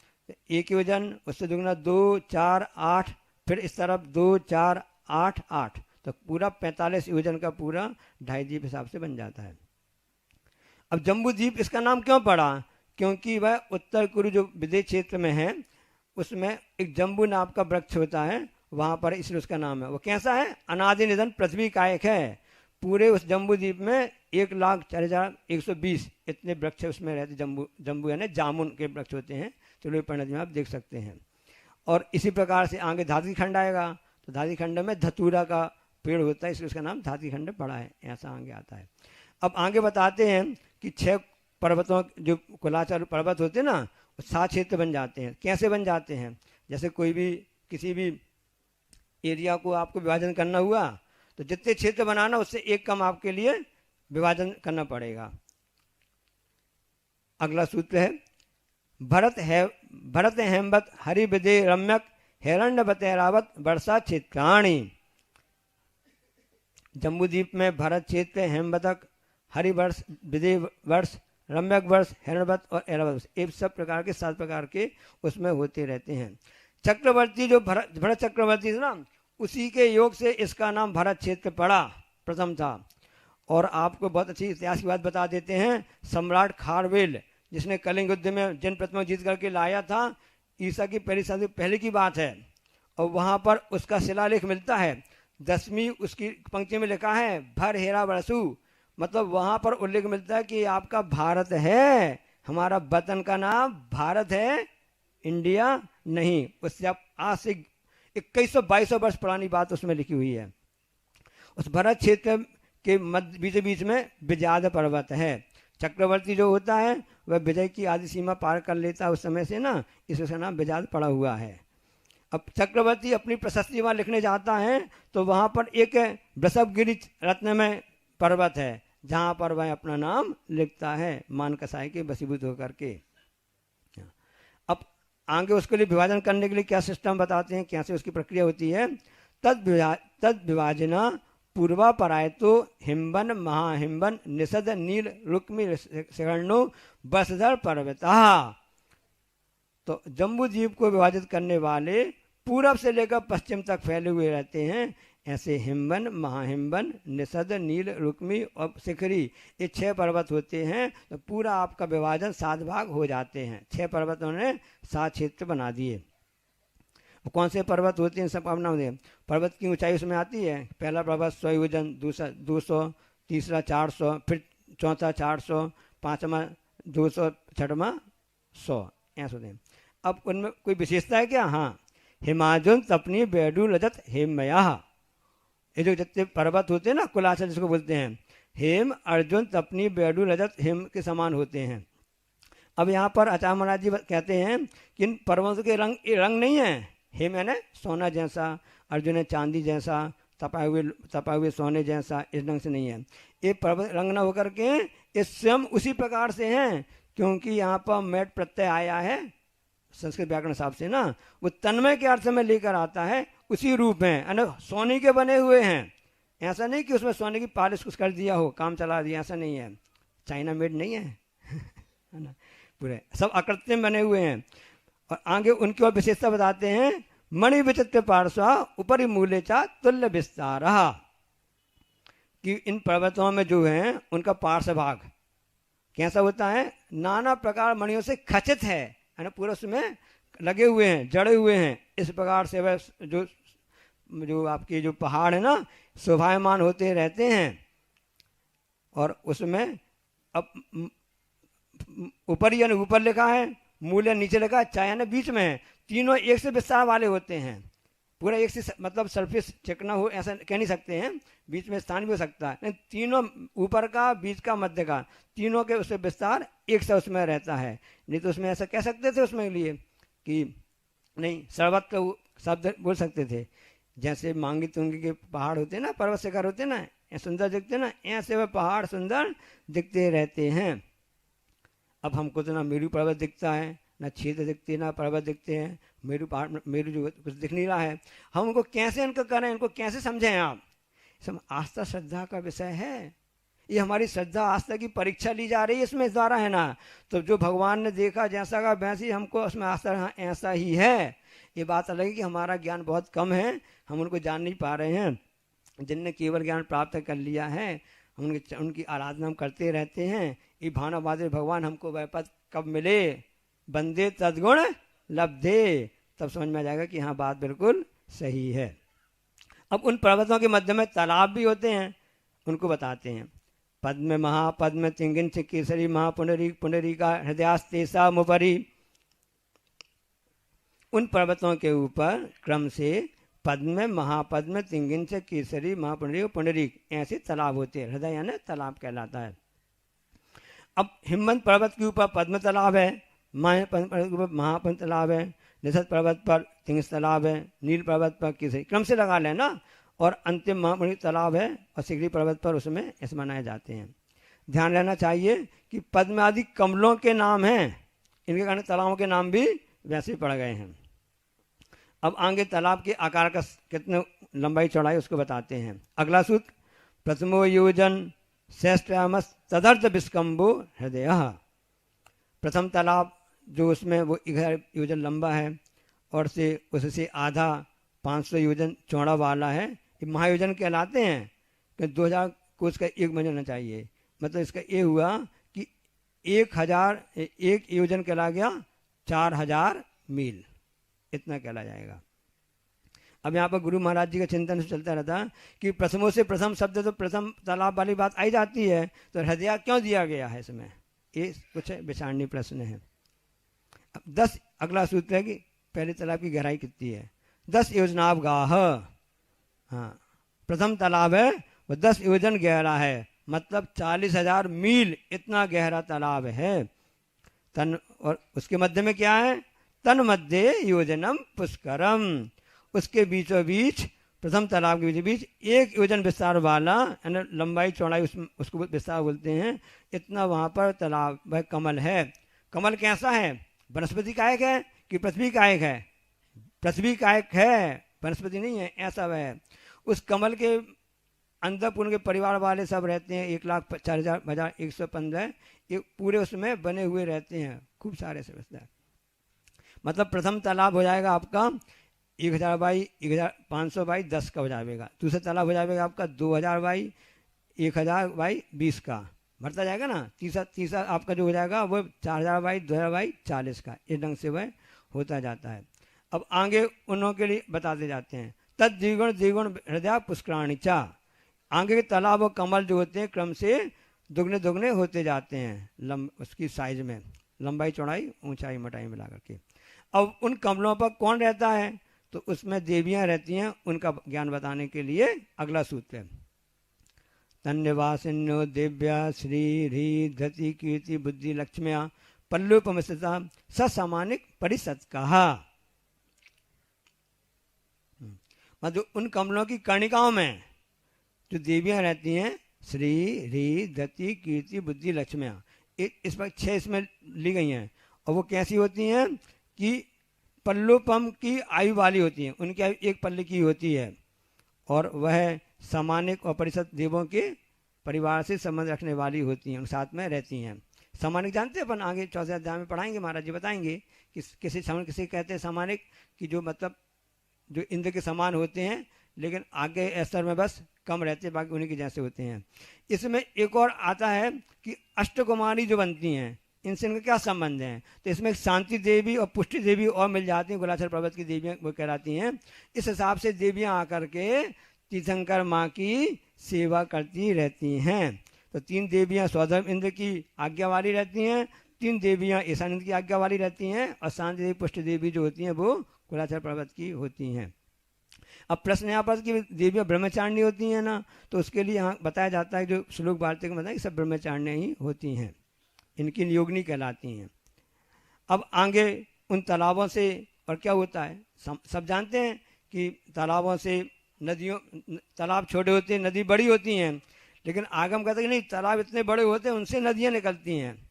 एक योजन उससे दुगना 2 4 8, फिर इस तरफ 2 4 8 8, तो पूरा 45 योजन का पूरा 2.5 द्वीप हिसाब से बन जाता है। अब जम्बू द्वीप इसका नाम क्यों पड़ा? क्योंकि वह उत्तर पूर्व जो विदेश क्षेत्र में है उसमें एक जम्बू नाम का वृक्ष होता है, वहां पर इसलिए उसका नाम है। वो कैसा है? अनादि निधन पृथ्वी का एक है। पूरे उस जम्बू द्वीप में 1,04,120 इतने वृक्ष उसमें रहते। जम्बू यानी जामुन के वृक्ष होते हैं, चलो परिणत में आप देख सकते हैं। और इसी प्रकार से आगे धातकी खंड आएगा, तो धातकी खंड में धतूरा का पेड़ होता है, इसलिए उसका नाम धातकी खंड पड़ा है, ऐसा आगे आता है। अब आगे बताते हैं कि 6 पर्वतों जो कुलाचार पर्वत होते हैं ना, वो 7 क्षेत्र बन जाते हैं। कैसे बन जाते हैं? जैसे कोई भी किसी भी एरिया को आपको विभाजन करना हुआ तो जितने क्षेत्र बनाना उससे एक कम आपके लिए विभाजन करना पड़ेगा। अगला सूत्र है भरत हेमवत हरि विदे रम्यक हिरण्य बतैरावत वर्षा क्षेत्राणी। जम्बूद्वीप में भरत क्षेत्र, हेमवतक, हरिवर्ष, विदे वर्ष, रम्यक वर्ष, हिरण्यवत और ऐरावत, ये सब प्रकार के 7 प्रकार के उसमें होते रहते हैं। चक्रवर्ती जो भरत चक्रवर्ती था ना, उसी के योग से इसका नाम भरत क्षेत्र पड़ा, प्रथम था। और आपको बहुत अच्छी इतिहास की बात बता देते हैं, सम्राट खारवेल जिसने कलिंग युद्ध में जिन प्रतिमा जीत करके लाया था, ईसा की पहली सदी पहले की बात है, और वहाँ पर उसका शिलालेख मिलता है। 10वीं उसकी पंक्ति में लिखा है भर हेरा बरसू, मतलब वहाँ पर उल्लेख मिलता है कि आपका भारत है, हमारा वतन का नाम भारत है, इंडिया नहीं। उससे आप आज से 2100-2200 वर्ष पुरानी बात उसमें लिखी हुई है। उस भरत क्षेत्र के मध्य बीच में विजाद पर्वत है। चक्रवर्ती जो होता है वह विजय की आदि सीमा पार कर लेता है उस समय से ना, इसका नाम विजाद पड़ा हुआ है। अब चक्रवर्ती अपनी प्रशस्ति वहाँ लिखने जाता है तो वहाँ पर एक वृषभगिरी रत्न में पर्वत है, जहाँ पर वह अपना नाम लिखता है मान कसाई के वशीभूत होकर के। अब आगे उसके लिए विभाजन करने के लिए क्या सिस्टम बताते हैं, कैसे उसकी प्रक्रिया होती है। तद विभाजना पूर्वा परायतो हिम्बन महाहिम्बन निषद नील रुक्मी शिखरणो बसधर पर्वता। तो जम्बू द्वीप को विभाजित करने वाले पूरब से लेकर पश्चिम तक फैले हुए रहते हैं। ऐसे हिम्बन, महाहिम्बन, निषद, नील, रुक्मी और शिखरी, ये 6 पर्वत होते हैं। तो पूरा आपका विभाजन 7 भाग हो जाते हैं। 6 पर्वतों ने 7 क्षेत्र बना दिए। कौन से पर्वत होते हैं सब आप नाम दें। पर्वत की ऊंचाई उसमें आती है। पहला पर्वत 100 योजन, दूसरा 200, तीसरा 400, फिर चौथा 400, पाँचवा 200, छठवां 100, ऐसे होते हैं। अब उनमें कोई विशेषता है क्या? हाँ, हिमाजुन तपनी बेडू रजत हेमया, ये जो जितने पर्वत होते हैं ना कुलाचा जिसको बोलते हैं, हेम अर्जुन तपनी बेडू रजत हेम के समान होते हैं। अब यहाँ पर आचार्य महाराज जी कहते हैं कि इन पर्वतों के रंग नहीं है। हेम यानी सोना जैसा, अर्जुन है चांदी जैसा, तपाए हुए सोने जैसा, इस ढंग से नहीं है। ये पर्वत रंग न होकर के ये स्वयं उसी प्रकार से हैं, क्योंकि यहाँ पर मैट प्रत्यय आया है संस्कृत व्याकरण हिसाब से ना, वो तन्मय के अर्थ में लेकर आता है, उसी रूप में यानी सोने के बने हुए हैं। ऐसा नहीं कि उसमें सोने की पॉलिश कुछ कर दिया हो, काम चला दिया, ऐसा नहीं है। चाइना मेड नहीं है ना, पूरे सब अकृत्रिम बने हुए हैं। और आगे उनकी और विशेषता बताते हैं। मणि विचित्र पार्श्वा ऊपरी मूल्य चा तुल्य विस्तार, कि इन पर्वतों में जो है उनका पार्श्व भाग कैसा होता है, नाना प्रकार मणियों से खचित है, यानी पूरा उसमें लगे हुए हैं, जड़े हुए हैं। इस प्रकार से वह जो आपके जो पहाड़ है ना शोभायमान होते रहते हैं। और उसमें अब ऊपर यानी ऊपर लिखा है, मूल्य नीचे लिखा है, चाहे यानी बीच में है। तीनों एक से विस्तार वाले होते हैं। पूरा एक से मतलब सरफेस चिकना हो ऐसा कह नहीं सकते हैं, बीच में स्थान भी हो सकता है। तीनों ऊपर का, बीच का, मध्य का, तीनों के उससे विस्तार एक सा उसमें रहता है। नहीं तो उसमें ऐसा कह सकते थे उसमें लिए कि नहीं सर्वत का शब्द बोल सकते थे। जैसे मांगी तुंगी के पहाड़ होते हैं ना, पर्वत शिखर होते हैं ना, सुंदर दिखते हैं ना, ऐसे वह पहाड़ सुंदर दिखते रहते हैं। अब हमको तो ना मेरू पर्वत दिखता है, ना क्षेत्र दिखते, ना पर्वत दिखते हैं। मेरू पहाड़, मेरू जो कुछ दिख नहीं रहा है, हम उनको कैसे इनको करें, इनको कैसे समझें। आप सब आस्था श्रद्धा का विषय है, ये हमारी श्रद्धा आस्था की परीक्षा ली जा रही है इसमें, इस द्वारा है ना। तो जो भगवान ने देखा जैसा का वैसे ही हमको उसमें आस्था ऐसा ही है। ये बात अलग है कि हमारा ज्ञान बहुत कम है, हम उनको जान नहीं पा रहे हैं। जिनने केवल ज्ञान प्राप्त कर लिया है, हम उनकी आराधना हम करते रहते हैं। ये भावना बादल भगवान हमको वह पद कब मिले, बंदे तद्गुण लब्धे, तब समझ में आ जाएगा कि हाँ बात बिल्कुल सही है। अब उन पर्वतों के मध्य में तालाब भी होते हैं, उनको बताते हैं। पद्म महापद्म चिंगिन केसरी महापुनरी पुनरी का हृदयास्तेसा मुपरी। उन पर्वतों के ऊपर क्रम से पद्म, महापद्म, तिंगिन से केसरी, महापुंडरीक, पुंडरीक, ऐसे तालाब होते हैं। हृदय यानी तालाब कहलाता है। अब हिमवंत पर्वत के ऊपर पद्म तालाब है, पर्वत के ऊपर महापद्म तालाब है, निषद पर्वत पर तिंगिस तालाब है, नील पर्वत पर केसरी, क्रम से लगा लेना, और अंतिम महापुंडरीक तालाब है, और सिगरी पर्वत पर उसमें ऐसे मनाए जाते हैं। ध्यान रहना चाहिए कि पद्म आदि कमलों के नाम हैं, इनके कारण तालाबों के नाम भी वैसे पड़ गए हैं। अब आगे तालाब के आकार का कितने लंबाई चौड़ाई उसको बताते हैं। अगला सूत्र, प्रथमो योजन श्रेष्ठमस तदर्थ विस्कम्बो हृदय। प्रथम तालाब जो उसमें वो 11 योजन लंबा है और से उससे आधा 500 योजन चौड़ा वाला है, ये महायोजन कहलाते हैं। कि 2000 कोस का एक मान होना चाहिए, मतलब इसका ये हुआ कि 1 योजन कहला गया 4000 मील, इतना कहला जाएगा। अब यहाँ पर गुरु महाराज जी का चिंतन चलता रहता कि प्रथमों से प्रथम शब्द, तो प्रथम तालाब वाली बात आई जाती है, तो हृदय क्यों दिया गया है इसमें, ये कुछ विचारणीय प्रश्न है। अब 10 अगला सूत्र है कि पहले तालाब की गहराई कितनी है, 10 योजनावगाह। हाँ, प्रथम तालाब है वो 10 योजन गहरा है, मतलब 40,000 मील इतना गहरा तालाब है। तन, और उसके मध्य में क्या है, तन मध्य योजनम पुष्करम, उसके बीचों बीच, प्रथम तालाब के बीचों बीच 1 योजन विस्तार वाला, यानी लंबाई चौड़ाई उसको विस्तार बोलते हैं, इतना वहाँ पर तालाब वह कमल है। कमल कैसा है, वनस्पति कायक है कि पृथ्वी कायक है, पृथ्वी कायक है, वनस्पति नहीं है, ऐसा वह है। उस कमल के अंदर उनके परिवार वाले सब रहते हैं, 1,40,115, ये पूरे उसमें बने हुए रहते हैं, खूब सारे से बसता है। मतलब प्रथम तालाब हो जाएगा आपका 1000 बाई 1500 बाई 10 का हो जाएगा। दूसरा तालाब हो जाएगा आपका 2000 बाई 1000 बाई 20 का, भरता जाएगा ना। तीसरा आपका जो हो जाएगा वो 4000 बाई 2000 बाई 40 का, इस ढंग से वह होता जाता है। अब आगे उन्हों के लिए बताते जाते हैं, तद द्विगुण द्विगुण हृदय पुष्कराणिचा। आगे के तालाब और कमल जो होते हैं क्रम से दुगने दुगने होते जाते हैं, उसकी साइज में, लंबाई चौड़ाई ऊंचाई मोटाई मिला करके। अब उन कमलों पर कौन रहता है, तो उसमें देवियां रहती हैं, उनका ज्ञान बताने के लिए अगला सूत्र है, तन्निवासिन्यो दिव्या श्री ह्री धति कीर्ति बुद्धि लक्ष्म्या पल्लुपमस्थिता ससामानिक परिषद कहा। मतलब उन कमलों की कर्णिकाओं में जो देवियां रहती हैं, श्री ह्री धति कीर्ति बुद्धि लक्ष्म्या, इस पर 6 इसमें ली गई हैं, और वो कैसी होती हैं कि पल्लुपम की आयु वाली होती हैं, उनकी आयु 1 पल्ले की होती है, और वह सामानिक और परिषद देवों के परिवार से संबंध रखने वाली होती हैं, साथ में रहती हैं। सामानिक जानते हैं अपन, आगे 4 अध्याय में पढ़ाएंगे, महाराज जी बताएंगे कि किसी कहते हैं सामानिक कि जो मतलब जो इंद्र के समान होते हैं, लेकिन आगे स्तर में बस कम रहते हैं, बाकी उन्हीं के जैसे होते हैं। इसमें एक और आता है कि अष्टकुमारी जो बनती हैं, इनसे इनका क्या संबंध है, तो इसमें शांति देवी और पुष्टि देवी और मिल जाती हैं, गुलाचल पर्वत की देवियाँ वो कहलाती हैं। इस हिसाब से देवियाँ आकर के तीर्थंकर माँ की सेवा करती रहती हैं। तो 3 देवियाँ स्वधर्म इंद्र की आज्ञा वाली रहती हैं, 3 देवियाँ ईशान इंद्र की आज्ञा वाली रहती हैं, और शांति देवी पुष्टि देवी जो होती हैं वो गुलाचल पर्वत की होती हैं। अब प्रश्न यहाँ पर कि देवियाँ ब्रह्मचारिणी होती हैं ना, तो उसके लिए यहाँ बताया जाता है, जो श्लोक भारती को बताया कि सब ब्रह्मचारिणी ही होती हैं, इनकी योगिनी कहलाती हैं। अब आगे उन तालाबों से और क्या होता है, सब जानते हैं कि तालाबों से नदियों, तालाब छोटे होते हैं, नदी बड़ी होती हैं, लेकिन आगम कहते हैं नहीं, तालाब इतने बड़े होते हैं, उनसे नदियाँ निकलती हैं।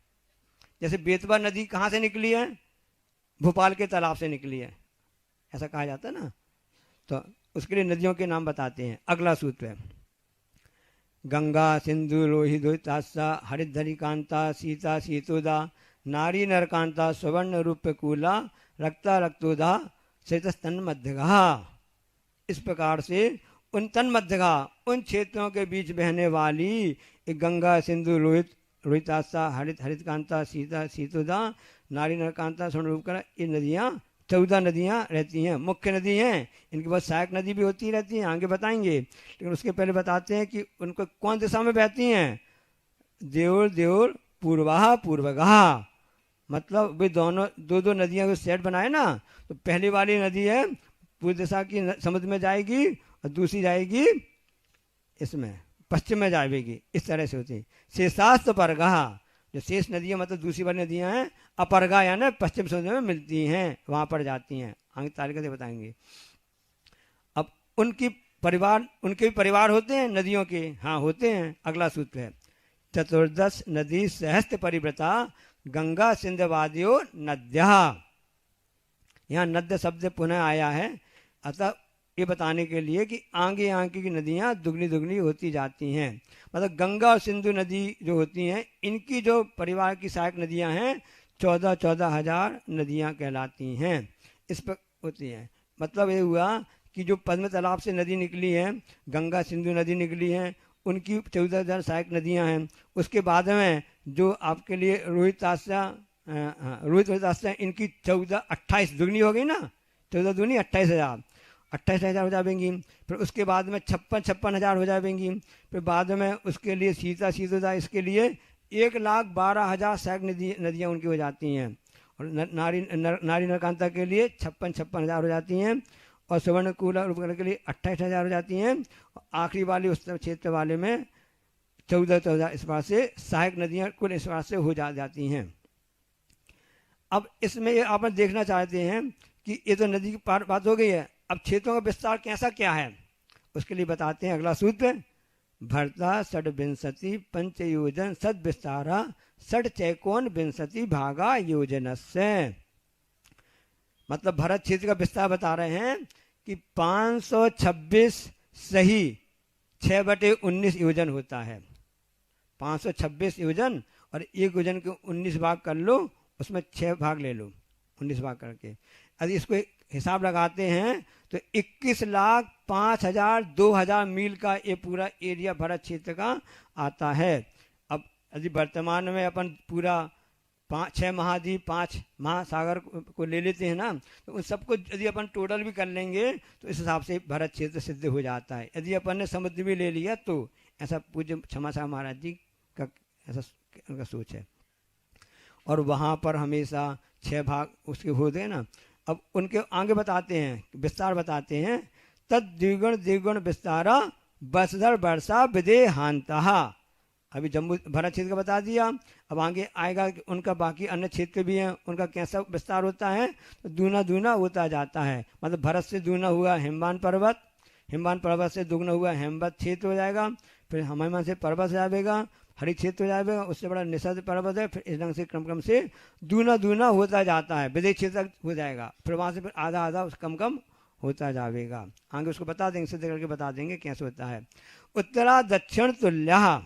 जैसे बेतवा नदी कहाँ से निकली है, भोपाल के तालाब से निकली है, ऐसा कहा जाता है ना। तो उसके लिए नदियों के नाम बताते हैं। अगला सूत्र है, गंगा सिंधु रोहित रोहितासा हरिधरी कांता सीता सीतोदा नारी नरकांता स्वर्ण रूपकूला रक्ता रक्तोदा श्वेतस्तन मध्यगा। इस प्रकार से उन तन मध्यगा, उन क्षेत्रों के बीच बहने वाली एक गंगा सिंधु रोहित रोहितासा हरित हरितकांता सीता सीतोदा नारी नरकांता स्वर्ण रूपकूला, ये नदियाँ 14 नदियाँ रहती हैं, मुख्य नदी हैं। इनके बाद सहायक नदी भी होती रहती हैं, आगे बताएंगे, लेकिन उसके पहले बताते हैं कि उनको कौन दिशा में बहती हैं। देउर देउर पूर्वाहा पूर्वगाहा, मतलब वे दोनों 2 नदियाँ को सेट बनाए ना, तो पहली वाली नदी है पूर्व दिशा की समुद्र में जाएगी और दूसरी जाएगी इसमें पश्चिम में जाएगी। इस तरह से होती है। शेषास्त परगहा, जो शेष नदियाँ मतलब दूसरी वाली नदियाँ हैं, अपरगा यानी पश्चिम समुद्र में मिलती हैं, वहाँ पर जाती हैं। आगे तालिका से बताएंगे। अब उनके भी परिवार होते हैं नदियों के, हाँ होते हैं। अगला सूत्र है चतुर्दश नदी सहस्त्र परिव्रता गंगा सिंधवादियो नद्या। यहाँ नद्य शब्द पुनः आया है, अतः ये बताने के लिए कि आगे आगे की नदियाँ दुगनी दुगनी होती जाती हैं। मतलब गंगा और सिंधु नदी जो होती हैं, इनकी जो परिवार की सहायक नदियाँ हैं 14,000 नदियाँ कहलाती हैं। इस पर होती हैं। मतलब ये हुआ कि जो पद्म तालाब से नदी निकली है, गंगा सिंधु नदी निकली है, उनकी 14,000 सहायक नदियाँ हैं। उसके बाद में जो आपके लिए रोहित आस्था इनकी 28 दुगनी हो गई ना, 14 दुगनी 28,000 हो जाएंगी। फिर उसके बाद में 56,000 हो जाएंगी। फिर बाद में उसके लिए सीता इसके लिए 1,12,000 सहायक नदियाँ उनकी हो जाती हैं। और नारी नरकांता के लिए 56,000 हो जाती हैं। और सुवर्णकूला रूपकला के लिए 28,000 हो जाती हैं। और आखिरी वाली उस क्षेत्र वाले में 14,000 इस बार से सहायक नदियाँ कुल इस बार से हो जाती हैं। अब इसमें ये आप देखना चाहते हैं कि ये तो नदी की बात हो गई है। अब क्षेत्रों का विस्तार कैसा क्या है, उसके लिए बताते हैं अगला सूत्र। भरता षड्विंशति पंच योजन सद विस्तारा षड चैकोन विंशति भागा योजन से। मतलब भरत क्षेत्र का विस्तार बता रहे हैं कि 526 सही 6/19 योजन होता है। 526 योजन और एक योजन के 19 भाग कर लो, उसमें 6 भाग ले लो 19 भाग करके। यदि इसको हिसाब लगाते हैं तो 21,05,000 2,000 मील का ये पूरा एरिया भरत क्षेत्र का आता है। अब यदि वर्तमान में अपन पूरा 6 महाद्वीप 5 महासागर को ले लेते हैं ना, तो उन सबको यदि अपन टोटल भी कर लेंगे तो इस हिसाब से भरत क्षेत्र सिद्ध हो जाता है। यदि अपन ने समुद्र भी ले लिया तो ऐसा पूज्य क्षमा महाराज जी का ऐसा उनका सोच है। और वहाँ पर हमेशा 6 भाग उसके होते हैं ना। अब उनके आगे बताते हैं, विस्तार बताते हैं। तद द्विगुण विस्तारा बसधर वर्षा विदेहांतः। अभी जम्मू भरत क्षेत्र का बता दिया। अब आगे आएगा कि उनका बाकी अन्य क्षेत्र भी हैं, उनका कैसा विस्तार होता है, तो दूना होता जाता है। मतलब भरत से दूना हुआ हिमवान पर्वत से दुगना हुआ हेमवत क्षेत्र हो जाएगा। फिर हिमालय से पर्वत जाएगा, हरित क्षेत्र हो जाएगा, उससे बड़ा निषद पर्वत है। फिर इस ढंग से क्रम से दूना होता जाता है, विदेश क्षेत्र हो जाएगा। फिर वहाँ से फिर आधा कम होता जाएगा। आगे उसको बता देंगे, सिद्ध करके बता देंगे कैसे होता है। उत्तरा दक्षिण तुल्य,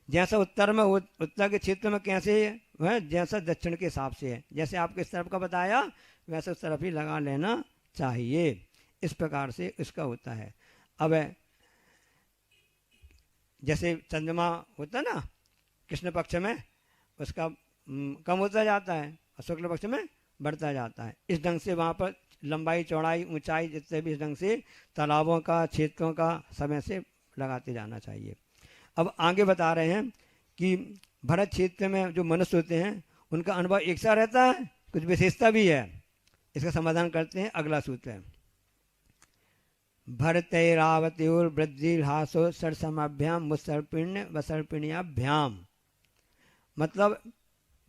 जैसा उत्तर में उत्तर के क्षेत्र में कैसे है, जैसा दक्षिण के हिसाब से है। जैसे आपको इस तरफ का बताया वैसे उस तरफ ही लगा लेना चाहिए। इस प्रकार से इसका होता है। अब जैसे चंद्रमा होता है ना कृष्ण पक्ष में, उसका कम होता जाता है और शुक्ल पक्ष में बढ़ता जाता है। इस ढंग से वहाँ पर लंबाई चौड़ाई ऊंचाई जितने भी इस ढंग से तालाबों का क्षेत्रों का समय से लगाते जाना चाहिए। अब आगे बता रहे हैं कि भरत क्षेत्र में जो मनुष्य होते हैं उनका अनुभव एक सा रहता है, कुछ विशेषता भी है। इसका समाधान करते हैं, अगला सूत्र है। भरतैरावत्योर वृद्धि ह्रासो सरसमाभ्याम मुसर्पिण्य वसर्पिण्याभ्याम। मतलब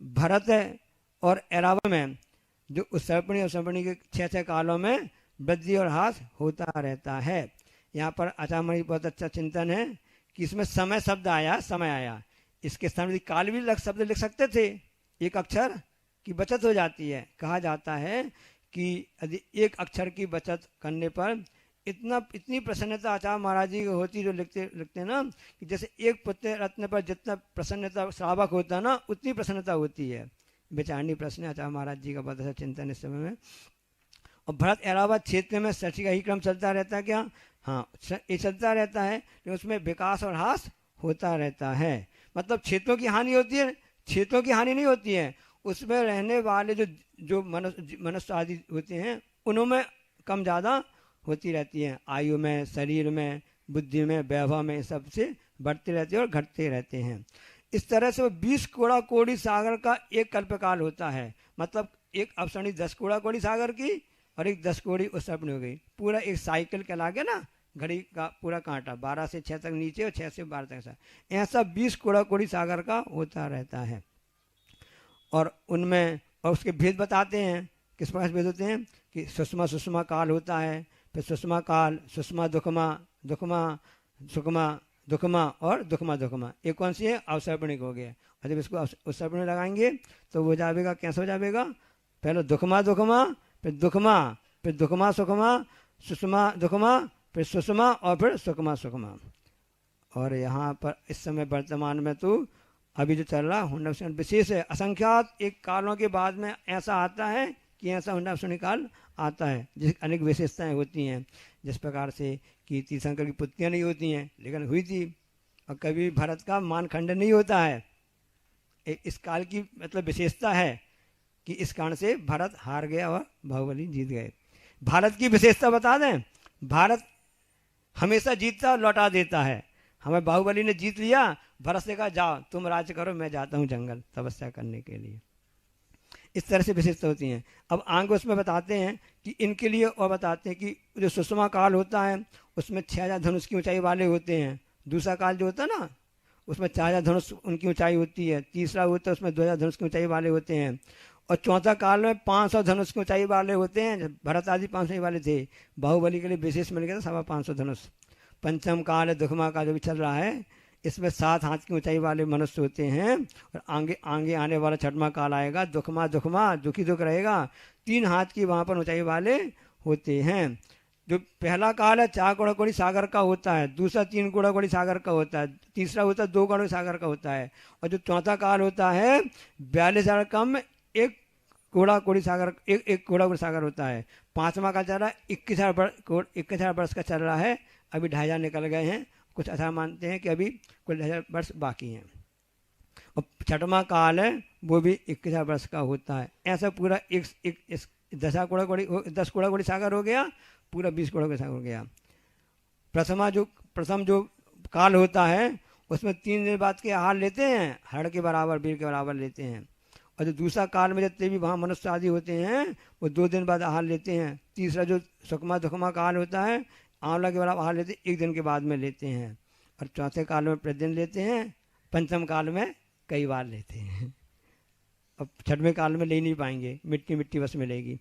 भरत और ऐरावत में जो उत्सर्पणी और सर्पणी के 6 कालों में वृद्धि और ह्रास होता रहता है। यहाँ पर आचार्य बहुत अच्छा चिंतन है कि इसमें समय शब्द आया, समय आया, इसके स्थान में काल भी शब्द लिख सकते थे, एक अक्षर की बचत हो जाती है। कहा जाता है कि यदि एक अक्षर की बचत करने पर इतनी प्रसन्नता आचार्य महाराज जी को होती, जो लिखते हैं ना कि जैसे एक पुत्र रत्न पर जितना प्रसन्नता श्रावक होता है ना, उतनी प्रसन्नता होती है। विचारणी प्रश्न आचार्य महाराज जी का बहुत अच्छा चिंतन इस समय में। और भरत ऐरावत क्षेत्र में सृष्टि का ही क्रम चलता रहता है क्या? हाँ, ये चलता रहता है, लेकिन उसमें विकास और ह्रास होता रहता है। मतलब क्षेत्रों की हानि होती है, क्षेत्रों की हानि नहीं होती है, उसमें रहने वाले जो मनुष्य आदि होते हैं उनमें कम ज़्यादा होती रहती है। आयु में, शरीर में, बुद्धि में, वैभव में, सबसे बढ़ते रहते हैं और घटते रहते हैं। इस तरह से 20 कोड़ी सागर का एक कल्पकाल होता है। मतलब एक अवसरणी 10 कोड़ी सागर की और एक 10 कोड़ी उस तरफ अपनी हो गई। पूरा एक साइकिल कहला के ना घड़ी का पूरा कांटा 12 से 6 तक नीचे और 6 से 12 तक ऐसा 20 कोड़ा कोड़ी सागर का होता रहता है। और उनमें और उसके भेद बताते हैं, किस प्रकार से भेद होते हैं कि सुषमा सुषमा काल होता है, फिर सुषमा काल, सुषमा दुखमा, दुखमा सुखमा, दुखमा और दुखमा दुखमा। एक कौन सी है? अवसर्पणिक हो गया। और जब इसको अवसर्पणिक लगाएंगे तो वो जाएगा, कैसे हो जाएगा? पहले दुखमा दुखमा, फिर दुखमा, फिर दुखमा सुखमा, सुषमा दुखमा, फिर सुषमा और फिर सुखमा सुखमा। और यहाँ पर इस समय वर्तमान में तो अभी जो चल रहा हुंडा विशेष है। असंख्यात एक कालों के बाद में ऐसा आता है कि ऐसा हुंडा काल आता है जिस अनेक विशेषताएं होती हैं। जिस प्रकार से कि तीर्थंकर की पुत्रियाँ नहीं होती हैं लेकिन हुई थी, और कभी भरत का मान खंडन नहीं होता है। इस काल की मतलब विशेषता है कि इस कारण से भारत हार गया और बाहुबली जीत गए। भारत की विशेषता बता दें, भारत हमेशा जीतता और लौटा देता है। हमें बाहुबली ने जीत लिया, भरत से कहा जाओ तुम राज्य करो, मैं जाता हूँ जंगल तपस्या करने के लिए। इस तरह से विशेषता होती हैं। अब आगे उसमें बताते हैं कि इनके लिए, और बताते हैं कि जो सुषमा काल होता है उसमें 6000 धनुष की ऊंचाई वाले होते हैं। दूसरा काल जो होता है ना उसमें 4000 धनुष उनकी ऊंचाई होती है। तीसरा होता है उसमें 2000 धनुष की ऊंचाई वाले होते हैं। और चौथा काल में 500 धनुष की ऊंचाई वाले होते हैं। भरत आदि 500 वाले थे, बाहुबली के लिए विशेष मिल गया था 550 धनुष। पंचम काल है दुखमा का जो भी चल रहा है, इसमें 7 हाथ की ऊंचाई वाले मनुष्य होते हैं। और आगे आने वाला छठवां काल आएगा दुखमा दुखमा, दुखी दुख रहेगा, 3 हाथ की वहाँ पर ऊंचाई वाले होते हैं। जो पहला काल है 4 कोड़ा कोड़ी सागर का होता है, दूसरा 3 कोड़ा कोड़ी सागर का होता है, तीसरा होता है 2 कोड़ा सागर का होता है, और जो चौथा काल होता है 42,000 कम 1 कोड़ा कोड़ी सागर, एक कोड़ा कोड़ी सागर होता है। पांचवा का चल रहा है 21,000 वर्ष का चल रहा है। अभी 2,500 निकल गए हैं, कुछ ऐसा मानते हैं कि अभी कुछ 2,000 वर्ष बाकी हैं। और छठवां काल है वो भी 21,000 वर्ष का होता है। ऐसा पूरा 10 कोड़ा कोड़ी सागर हो गया, पूरा 20 कोड़ा कोड़ी सागर हो गया। प्रथम जो काल होता है उसमें 3 दिन बाद के आहार लेते हैं, हड़ के बराबर, वीर के बराबर लेते हैं। और जो दूसरा काल में जितने भी वहाँ मनुष्य आदि होते हैं वो 2 दिन बाद आहार लेते हैं। तीसरा जो सुखमा दुखमा काल होता है आंवला के बराबर आहार लेते हैं, 1 दिन के बाद में लेते हैं। और चौथे काल में प्रतिदिन लेते हैं। पंचम काल में कई बार लेते हैं। अब छठवें काल में ले नहीं पाएंगे, मिट्टी बस मिलेगी।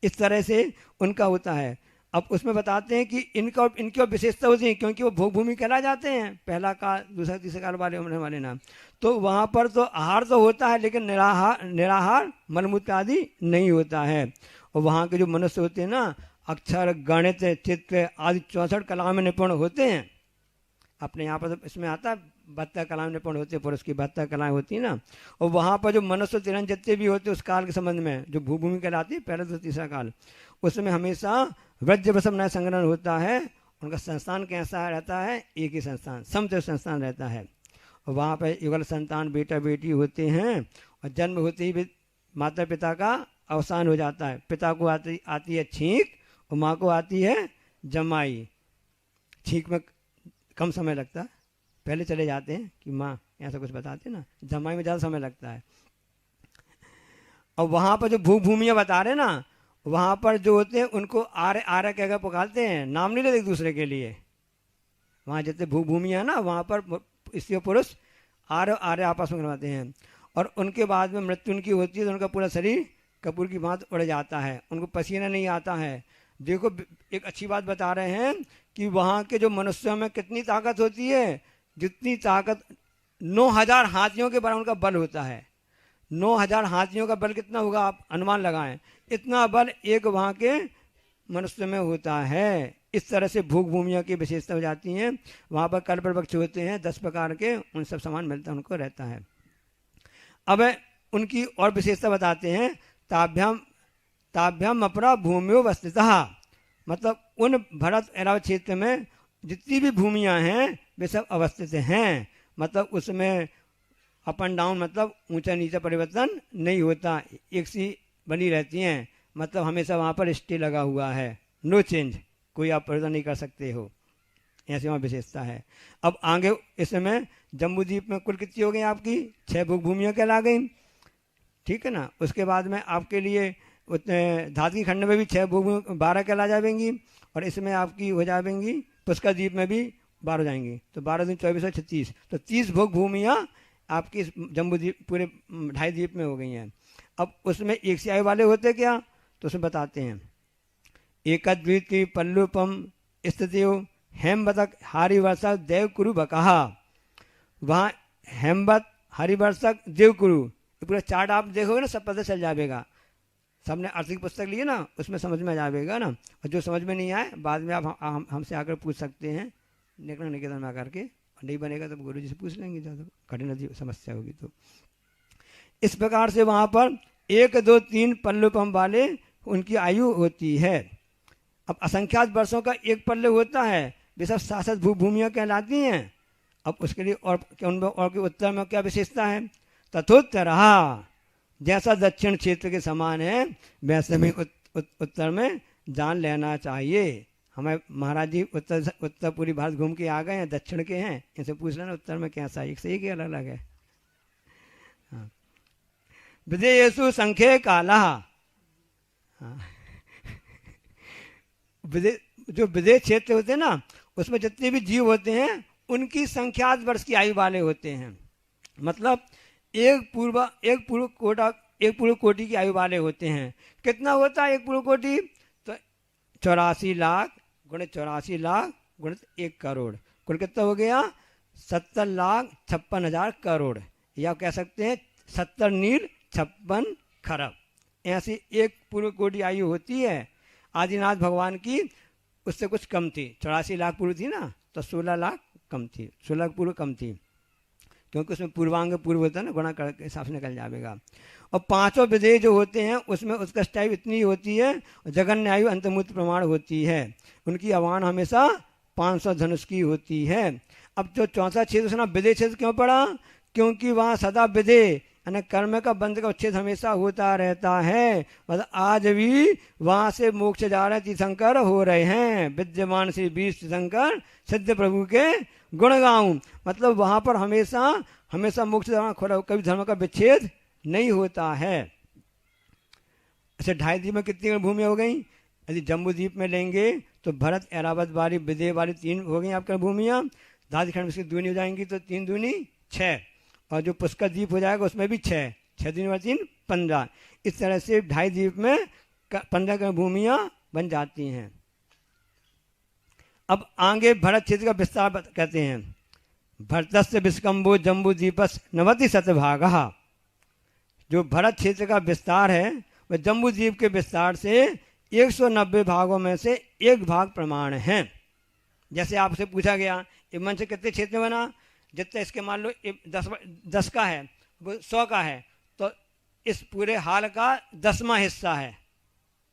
इस तरह से उनका होता है। अब उसमें बताते हैं कि इनकी विशेषता होती है क्योंकि वो भोग भूमि कहला जाते हैं, पहला काल दूसरा तीसरा काल वाले होने वाले नाम। तो वहाँ पर तो आहार तो होता है लेकिन निराहार मलमूत्र आदि नहीं होता है। और वहाँ के जो मनुष्य होते हैं ना, अक्षर गणित चित्र आदि 64 कला में निपुण होते हैं। अपने यहाँ पर तो इसमें आता है 72 कलाएं निपुण होते हैं, पुरुष की 72 कलाएं होती है ना। और वहाँ पर जो मनुष्य तिरन जितने भी होते हैं उस काल के संबंध में जो भूभूमि कहलाती है, पहला दूसरा तीसरा काल, उसमें हमेशा व्रजवसम नय संग्रहण होता है। उनका संस्थान कैसा रहता है? एक ही संस्थान, समदेव संस्थान रहता है। और वहाँ पर युगल संतान बेटा बेटी होते हैं। और जन्म होते ही माता पिता का अवसान हो जाता है। पिता को आती है छींक और माँ को आती है जमाई। छींक में कम समय लगता है, पहले चले जाते हैं कि माँ, ऐसा कुछ बताते हैं ना। जमाई में ज़्यादा समय लगता है। और वहाँ पर जो भूमियाँ बता रहे ना, वहाँ पर जो होते हैं उनको आर्य आर्य कहकर पुकारते हैं, नाम नहीं लेते एक दूसरे के लिए। वहाँ जितने भूमियाँ ना वहाँ पर स्त्री और पुरुष आर्य आर्य आपस में करवाते हैं। और उनके बाद में मृत्यु उनकी होती है तो उनका पूरा शरीर कपूर की भांति उड़ जाता है, उनको पसीना नहीं आता है। देखो एक अच्छी बात बता रहे हैं कि वहाँ के जो मनुष्यों में कितनी ताकत होती है, जितनी ताकत 9,000 हाथियों के बराबर उनका बल होता है। 9,000 हाथियों का बल कितना होगा आप अनुमान लगाएं, इतना बल एक वहाँ के मनुष्य में होता है। इस तरह से भूख भूमियों की विशेषता हो जाती हैं। वहाँ पर कल्प वृक्ष होते हैं 10 प्रकार के, उन सब सामान मिलता है उनको रहता है। अब उनकी और विशेषता बताते हैं। ताभ्याम अपरा भूमियो वस्थितः, मतलब उन भरत एरावत क्षेत्र में जितनी भी भूमियाँ हैं वे सब अवस्थित हैं। मतलब उसमें अप एंड डाउन, मतलब ऊंचा नीचा परिवर्तन नहीं होता, एक सी बनी रहती हैं। मतलब हमेशा वहाँ पर स्टे लगा हुआ है, नो चेंज, कोई आप परिवर्तन नहीं कर सकते हो, ऐसी वहाँ विशेषता है। अब आगे इसमें जम्बूद्वीप में कुल कितनी हो गई आपकी? 6 भूख भूमियाँ कहला गई, ठीक है ना। उसके बाद में आपके लिए उतने धातु की खंड में भी 6 भूमि 12 कहला जाएंगी, और इसमें आपकी हो जाएंगी पुष्कर द्वीप में भी 12 हो जाएंगी, तो 12 दूनी 24 और 36, तो 30 भोग भूमियाँ आपकी इस जम्बू द्वीप पूरे 2.5 द्वीप में हो गई हैं। अब उसमें एक सी आयु वाले होते क्या, तो उसमें बताते हैं। एकद्वितीय पल्लुपम स्थितियो हेमवतक हरिवर्षक देवकुरु बकहा, वहाँ हेमवत हरिवर्षक देवकुरु, पूरा चार्ट आप देखोगे ना सब पता चल जाएगा। सबने आर्थिक पुस्तक लिए ना, उसमें समझ में आ जाएगा ना, और जो समझ में नहीं आए बाद में आप हमसे आकर पूछ सकते हैं निकरण निकेतन में आकर के, नहीं बनेगा तो गुरु जी से पूछ लेंगे, ज़्यादा कठिन समस्या होगी तो। इस प्रकार से वहाँ पर 1, 2, 3 पल्लुपम वाले उनकी आयु होती है। अब असंख्यात वर्षों का एक पल्ले होता है, वे सब शासक भूमियाँ कहलाती हैं। अब उसके लिए और उनमें और के उत्तर में क्या विशेषता है, तथोत्तरः, जैसा दक्षिण क्षेत्र के समान है वैसे में उत्तर में जान लेना चाहिए। हमें महाराज जी उत्तर पूरी भारत घूम के आ गए हैं, दक्षिण के हैं, इनसे पूछ लेना उत्तर में कैसा है, एक से एक ही अलग अलग है। हाँ। विदेयेषु संख्ये कालः, हाँ। जो विदेश क्षेत्र होते हैं ना, उसमें जितने भी जीव होते हैं उनकी संख्यात वर्ष की आयु वाले होते हैं। मतलब एक पूर्व कोटि की आयु वाले होते हैं। कितना होता है एक पूर्व कोटि, तो 84 लाख गुणित 84 लाख गुणित 1 करोड़, कुल कितना हो गया 70,56,000 करोड़, या कह सकते हैं 70 नील 56 खरब। ऐसी एक पूर्व कोटि आयु होती है। आदिनाथ भगवान की उससे कुछ कम थी, 84 लाख पूर्व थी ना, तो 16 लाख कम थी, 16 लाख पूर्व कम थी, क्योंकि उसमें पूर्वांग पूर्व होता है ना, गुणा करके हिसाब से निकल जाएगा। और 5 विदेह जो होते हैं उसमें उत्कृष्ट आयु इतनी होती है, और जगन्य आयु अंतर्मूत्र प्रमाण होती है। उनकी आह्वान हमेशा 500 धनुष की होती है। अब जो 64 क्षेत्र ना विदेह क्षेत्र क्यों पड़ा, क्योंकि वहाँ सदा विदेह यानी कर्म का बंध का उच्छेद हमेशा होता रहता है। मतलब आज भी वहाँ से मोक्ष जा रहे तीर्थंकर हो रहे हैं। विद्यमान श्री 20 तीर्थंकर सिद्ध प्रभु के गुण गाऊं, मतलब वहाँ पर हमेशा मोक्ष द्वार खोला, कभी धर्म का विच्छेद नहीं होता है। ऐसे 2.5 द्वीप में कितनी भूमि हो गई, यदि जम्बू द्वीप में लेंगे तो भरत ऐरावत वाली विदेह वाली 3 हो गई आपकी भूमियाँ। दादीखंड में इसकी दूनी हो जाएंगी तो 3 दूनी 6, और जो पुष्कर द्वीप हो जाएगा उसमें भी 6 दूनी और 3 15। इस तरह से 2.5 द्वीप में 15 भूमियाँ बन जाती हैं। अब आगे भरत क्षेत्र का विस्तार कहते हैं। भरतस्य विस्कंभो जम्बू द्वीपस 90 शतभागः, जो भरत क्षेत्र का विस्तार है वह जम्बू द्वीप के विस्तार से 190 भागों में से 1 भाग प्रमाण है। जैसे आपसे पूछा गया ये मंच कितने क्षेत्र में बना, जितने इसके मान लो 10 का है वो 100 का है, तो इस पूरे हाल का 10वां हिस्सा है,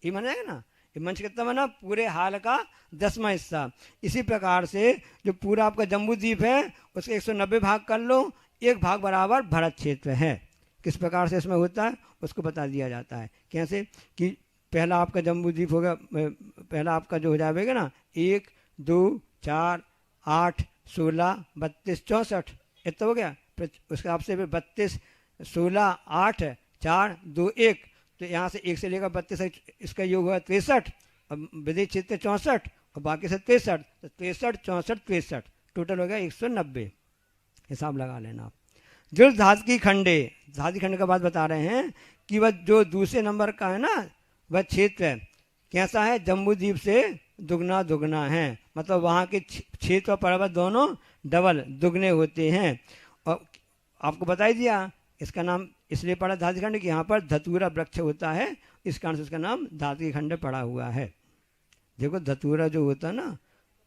ये मान जाएगा ना। ये मंच कितना बना, पूरे हाल का 10वां हिस्सा। इसी प्रकार से जो पूरा आपका जम्बू द्वीप है उसके 190 भाग कर लो, 1 भाग बराबर भरत क्षेत्र है। किस प्रकार से इसमें होता है उसको बता दिया जाता है। कैसे कि पहला आपका जम्बू द्वीप होगा, पहला आपका जो हो जाएगा ना 1 2 4 8 16 32 64 इतना हो गया। फिर उसके आपसे फिर 32 16 8 4 2 1, तो यहाँ से 1 से लेकर 32 इसका योग हुआ 63, और विदेश क्षेत्र 64 और बाकी से 63, तो 63 64 63 टोटल हो गया 190। हिसाब लगा लेना आप। जो धातु खंडे, धातु खंड का बात बता रहे हैं कि वह जो दूसरे नंबर का है ना वह क्षेत्र कैसा है, जम्बू द्वीप से दुगना है। मतलब वहाँ के क्षेत्र और पर्वत दोनों डबल दुगने होते हैं। और आपको बता ही दिया इसका नाम इसलिए पड़ा धातु खंड कि यहाँ पर धतूरा वृक्ष होता है, इस कारण से उसका नाम धातु खंड पड़ा हुआ है। देखो धतूरा जो होता है ना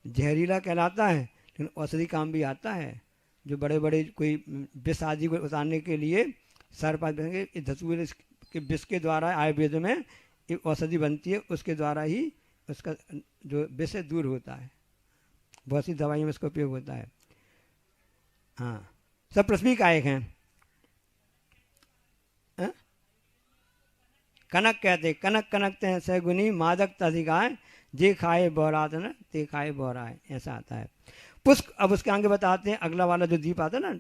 जहरीला कहलाता है, लेकिन औषधि काम भी आता है। जो बड़े बड़े कोई विष आदि को उतारने के लिए सर्प धतूरे के विष के द्वारा आयुर्वेद में एक औषधि बनती है, उसके द्वारा ही उसका जो विष दूर होता है। बहुत सी दवाइयों में इसका उपयोग होता है। हाँ, सब पृथ्वी का एक हैं। कनक कहते, कनक कनकते हैं सैगुनी मादक तधिकाय, जे खाए बौरात न ते खाए बौराए, ऐसा आता है। पुष्क, अब उसके आगे बताते हैं अगला वाला जो द्वीप आता है ना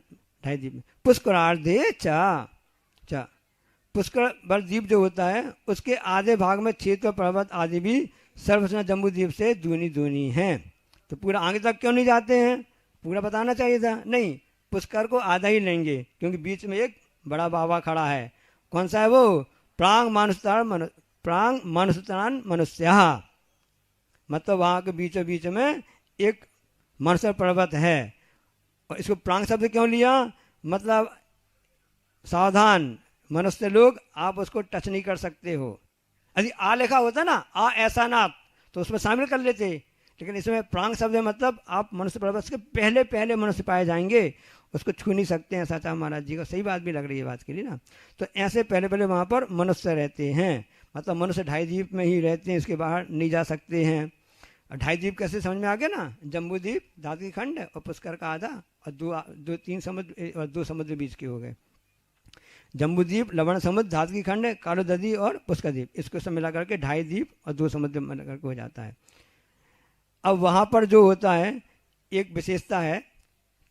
2.5 द्वीप में, पुष्करार्धे चा पुष्कर बल द्वीप जो होता है उसके आधे भाग में क्षेत्र पर्वत आदि भी सर्वसना जम्बू द्वीप से दूनी दूनी हैं। तो पूरा आगे तक क्यों नहीं जाते हैं? पूरा बताना चाहिए था। नहीं, पुष्कर को आधा ही लेंगे क्योंकि बीच में एक बड़ा बाबा खड़ा है। कौन सा है वो? प्रांग मानुषतान मनुष्य, मतलब वहाँ के बीचों बीच में एक मनुष्य पर्वत है। और इसको प्रांग शब्द क्यों लिया? मतलब सावधान, मनुष्य लोग आप उसको टच नहीं कर सकते हो। यदि आ लिखा होता ना, आ ऐसा नाथ, तो उसमें शामिल कर लेते, लेकिन इसमें प्रांग शब्द है, मतलब आप मनुष्य पर्वत के पहले पहले मनुष्य पाए जाएंगे, उसको छू नहीं सकते हैं। सचा महाराज जी को सही बात भी लग रही है बात के लिए ना। तो ऐसे पहले पहले वहाँ पर मनुष्य रहते हैं, मतलब मनुष्य ढाई द्वीप में ही रहते हैं, इसके बाहर नहीं जा सकते हैं। और ढाई द्वीप कैसे समझ में आ गया ना? जम्बू द्वीप, धातु खंड और पुष्कर का आधा, और तीन समुद्र और 2 समुद्र बीच के हो गए। जम्बू द्वीप, लवण समुद्र, धातु खंड, कालो दधी और पुष्कर द्वीप, इसको सब मिला करके ढाई द्वीप और 2 समुद्र मिला करके हो जाता है। अब वहाँ पर जो होता है एक विशेषता है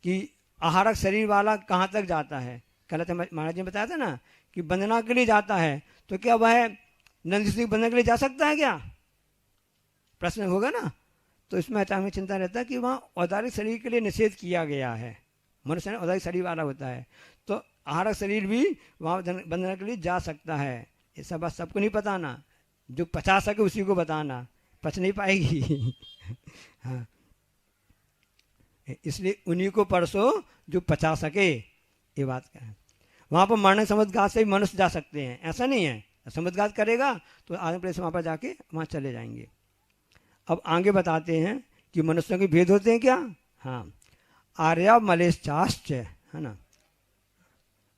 कि आहारक शरीर वाला कहाँ तक जाता है। कल महाराज जी ने बताया था ना कि वंदना के लिए जाता है, तो क्या वह नंदी की वंदना के लिए जा सकता है क्या? प्रश्न होगा ना। तो इसमें अचानक चिंता रहता है कि वहाँ औदारिक शरीर के लिए निषेध किया गया है। मनुष्य औदारिक शरीर वाला होता है, तो आहारक शरीर भी वहाँ वंदना के लिए जा सकता है। ये सब बात सबको नहीं पता ना, जो पचा सके उसी को बताना, पच नहीं पाएगी। हाँ, इसलिए उन्हीं को परसो जो पचा सके, ये बात क्या है। वहाँ पर मरने समुद्रघात से भी मनुष्य जा सकते हैं, ऐसा नहीं है। समुद्रघात करेगा तो आगे प्लेस वहाँ पर जाके वहाँ चले जाएंगे। अब आगे बताते हैं कि मनुष्यों के भेद होते हैं क्या। हाँ, आर्या मलेश्चाश्च, है ना।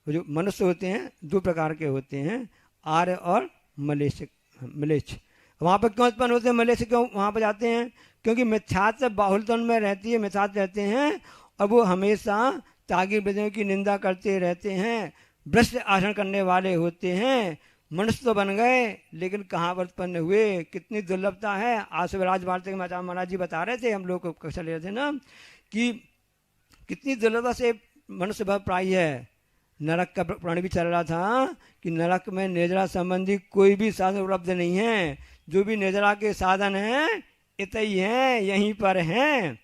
वो जो मनुष्य होते हैं 2 प्रकार के होते हैं, आर्य और मलेच्छ। वहाँ पर क्यों उत्पन्न होते हैं मलेच्छ? क्यों वहाँ पर जाते हैं? क्योंकि मिथ्यात्व बाहुल्यता में रहती है, मिथ्यात्व रहते हैं, और वो हमेशा त्यागी विधियों की निंदा करते रहते हैं, भ्रष्ट आचरण करने वाले होते हैं। मनुष्य तो बन गए, लेकिन कहाँ पर उत्पन्न हुए, कितनी दुर्लभता है। आज सुबह राजवार्ता में आचार्य महाराज जी बता रहे थे, हम लोग को कक्षा ले रहे थे ना, कि कितनी दुर्लभता से मनुष्य भव प्रायी है। नरक का प्राणी भी चल रहा था कि नरक में निर्जरा संबंधी कोई भी साधन उपलब्ध नहीं है। जो भी निर्जरा के साधन हैं इत ही हैं, यहीं पर हैं,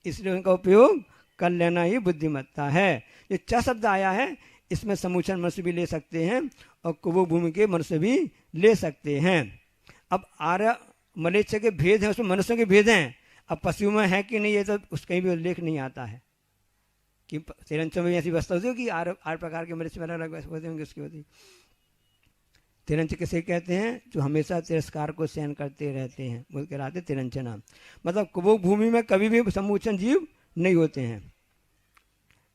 इसलिए उनका उपयोग कर लेना ही बुद्धिमत्ता है। ये 4 शब्द आया है, इसमें समूचन मनुष्य भी ले सकते हैं और कुबो भूमि के मनुष्य भी ले सकते हैं। अब आर्य मलेच्छ के भेद हैं, उसमें मनुष्यों के भेद हैं। अब पशुओं में है कि नहीं, ये तो उस कहीं भी उल्लेख नहीं आता है कि तिरंचों में ऐसी वस्तु होती है कि 8 प्रकार के मनुष्य अलग अलग होते होंगे, उसकी होती। तिरंच किसे कहते हैं? जो हमेशा तिरस्कार को सहन करते रहते हैं, बोल के रहते तिरंचना। मतलब कुबो भूमि में कभी भी समूचन जीव नहीं होते हैं।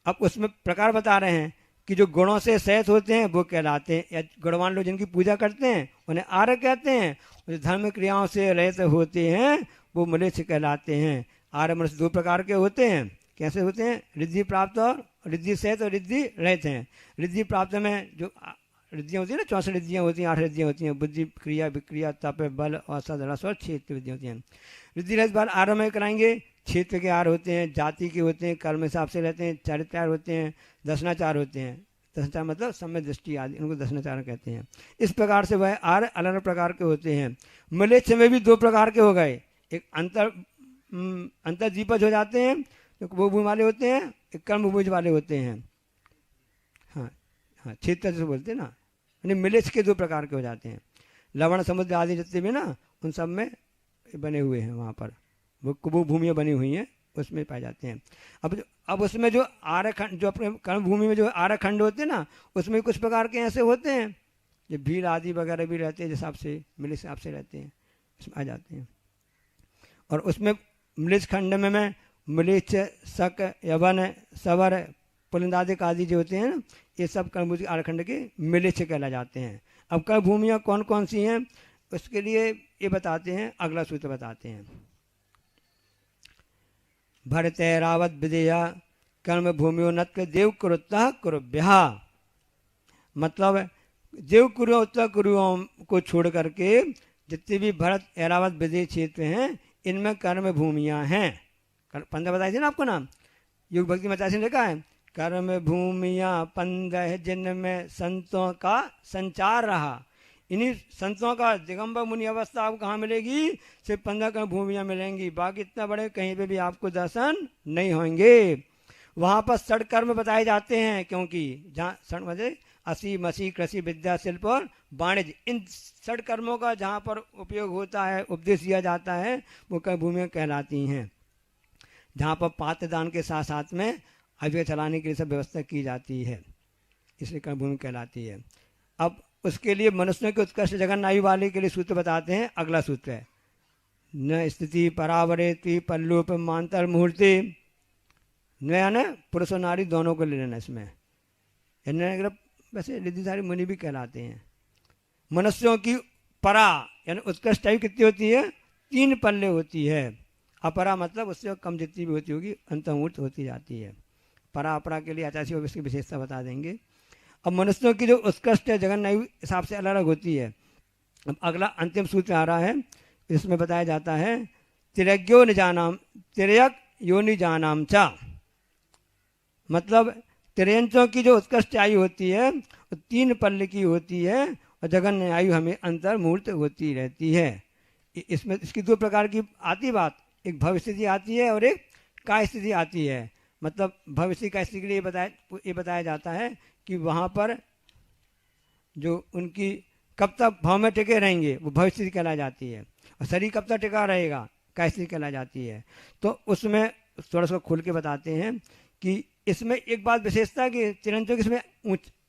अब उसमें प्रकार बता रहे हैं कि जो गुणों से सहित होते हैं वो कहलाते हैं, या गुणवान लोग जिनकी पूजा करते हैं उन्हें आर्य कहते हैं। जो धर्म क्रियाओं से रहित होते हैं वो मलेच्छ कहलाते हैं। आर्य मनुष्य 2 प्रकार के होते हैं। कैसे होते हैं? रिद्धि प्राप्त और रिद्धि सहित और रिद्धि रहित हैं। रिद्धि प्राप्त में जो रिद्धियाँ होती है ना, 64 रिद्धियाँ होती हैं, 8 रिद्धियाँ होती हैं, बुद्धि, क्रिया, विक्रिया, तप, बल, औसत, रस और क्षेत्र विद्या होती हैं। रिद्धि रहित बाल आर्य में कराएंगे। क्षेत्र के आर होते हैं, जाति के होते हैं, कर्म हिसाब से रहते हैं, चारित्र्य होते हैं, दर्शनाचार होते हैं। दर्शनाचार मतलब सम्य दृष्टि आदि, इनको दर्शनाचार कहते हैं। इस प्रकार से वह आर्य अलग अलग प्रकार के होते हैं। मलेच्छ में भी 2 प्रकार के हो गए। एक अंतर जीपज हो जाते हैं, जो वो भूमि वाले होते हैं, एक कर्म भूमि वाले होते हैं। हाँ हाँ, क्षेत्र से बोलते हैं ना, यानी मलेच्छ के 2 प्रकार के हो जाते हैं। लवण समुद्र आदि जितने भी ना, उन सब में बने हुए हैं, वहाँ पर वो भूमियाँ बनी हुई हैं, उसमें पाए जाते हैं। अब उसमें जो आर्यखंड, जो अपने कर्म भूमि में जो आर्यखंड होते हैं ना, उसमें कुछ प्रकार के ऐसे होते हैं, जो भील आदि वगैरह भी रहते हैं, जिस हिसाब से मलेच्छ हिसाब से रहते हैं, उसमें आ जाते हैं। और उसमें मलेच्छ खंड में मलेच्छ, शक, यवन, सवर, पुलिंदादिक आदि जो होते हैं ना, ये सब कर्मभूमि आर्यखंड के मलेच्छ कहला जाते हैं। अब कर्म भूमियाँ कौन कौन सी हैं, उसके लिए ये बताते हैं, अगला सूत्र बताते हैं। भरते रावत विदेया कर्म भूमियो नत्व देव कुरुत्तः कुरुभ्यः। मतलब देव कुरुओं कुरुओं को छोड़ करके जितने भी भरत एरावत विदेय क्षेत्र हैं, इनमें कर्म भूमियाँ हैं। 15 बताई थी ना आपको ना, योग भक्ति में 85 लिखा है कर्म भूमियाँ पंदह जिनमें संतों का संचार रहा। इन्हीं संतों का दिगंबर मुनि अवस्था आपको कहाँ मिलेगी? सिर्फ 15 कर्म भूमियाँ मिलेंगी, बाकी इतना बड़े कहीं पे भी आपको दर्शन नहीं होंगे। वहाँ पर षड कर्म बताए जाते हैं, क्योंकि जहाँ षड मजे असी मसी कृषि विद्या शिल्प और वाणिज्य, इन षड कर्मों का जहाँ पर उपयोग होता है, उपदेश दिया जाता है, वो कर्म भूमियाँ कहलाती हैं। जहाँ पर पात्र दान के साथ साथ में आजीविका चलाने के लिए सब व्यवस्था की जाती है, इसलिए कर्म भूमि कहलाती है। अब उसके लिए मनुष्यों के उत्कृष्ट जगन आयु वाले के लिए सूत्र बताते हैं। अगला सूत्र है न स्थिति परावरेति पल्लूप मांतर मुहूर्ति। नया न पुरुष और नारी दोनों को ले लेना इसमें। वैसे रिद्धिधारी मुनि भी कहलाते हैं। मनुष्यों की परा यानी उत्कृष्ट आयु कितनी होती है? 3 पल्ले होती है। अपरा मतलब उससे कम जितनी भी होती होगी अंतर्मूर्त होती जाती है। परा अपरा के लिए आचार्य इसकी विशेषता बता देंगे। अब मनुष्यों की जो उत्कृष्ट जगन आयु हिसाब से अलग अलग होती है। अब अगला अंतिम सूत्र आ रहा है, इसमें बताया जाता है तिरग्यो निजानाम तिरयक यो निजानाम चा, मतलब तिरयंचों की जो उत्कृष्ट आयु होती है वो 3 पल्ले की होती है और जगन आयु हमें अंतर्मूर्त होती रहती है। इसमें इसकी 2 प्रकार की आती बात, एक भविष्य स्थिति आती है और एक काय स्थिति आती है। मतलब भविष्य का स्थिति के लिए ये बताया जाता है कि वहाँ पर जो उनकी कब तक भाव में टिके रहेंगे वो भविष्य स्थिति कहलाई जाती है, और शरीर कब तक टिका रहेगा काय स्थिति कहलाई जाती है। तो उसमें थोड़ा सा खोल के बताते हैं कि इसमें एक बात विशेषता कि चिरंतों की इसमें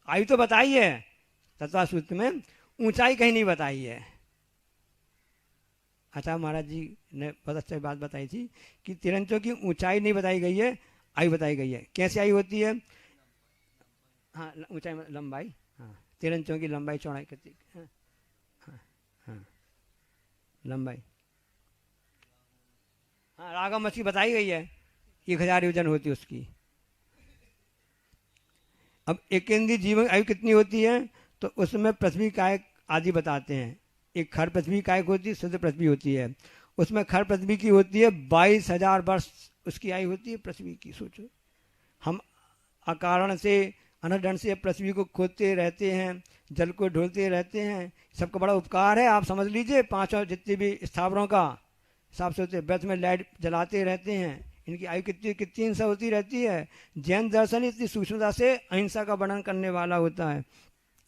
आयु तो बताई है, तत्वा सूत्र में ऊंचाई कहीं नहीं बताई है। अच्छा, महाराज जी ने बहुत अच्छी बात बताई थी कि तिरंचों की ऊंचाई नहीं बताई गई है, आयु बताई गई है। कैसी आयु होती है? हाँ, ऊंचाई लंबाई, हाँ, तिरंचों की लंबाई चौड़ाई कितनी? हाँ, हाँ, हाँ, लंबाई, हाँ, रागम मछली बताई गई है, 1000 योजन होती है उसकी। अब एक केंद्रीय जीवन आयु कितनी होती है? तो उसमें पृथ्वी कायक आदि बताते हैं। एक खर पृथ्वी कायक होती है, शुद्ध पृथ्वी होती है। उसमें खर पृथ्वी की होती है 22,000 वर्ष उसकी आयु होती है पृथ्वी की। सोचो, हम अकारण से अनडन से पृथ्वी को खोदते रहते हैं, जल को ढोलते रहते हैं, सबका बड़ा उपकार है। आप समझ लीजिए 5 जितने भी स्थावरों का हिसाब से होते हैं, व्यर्थ में लाइट जलाते रहते हैं, इनकी आयु कितनी हिंसा होती रहती है। जैन दर्शन इतनी सूक्ष्मता से अहिंसा का वर्णन करने वाला होता है,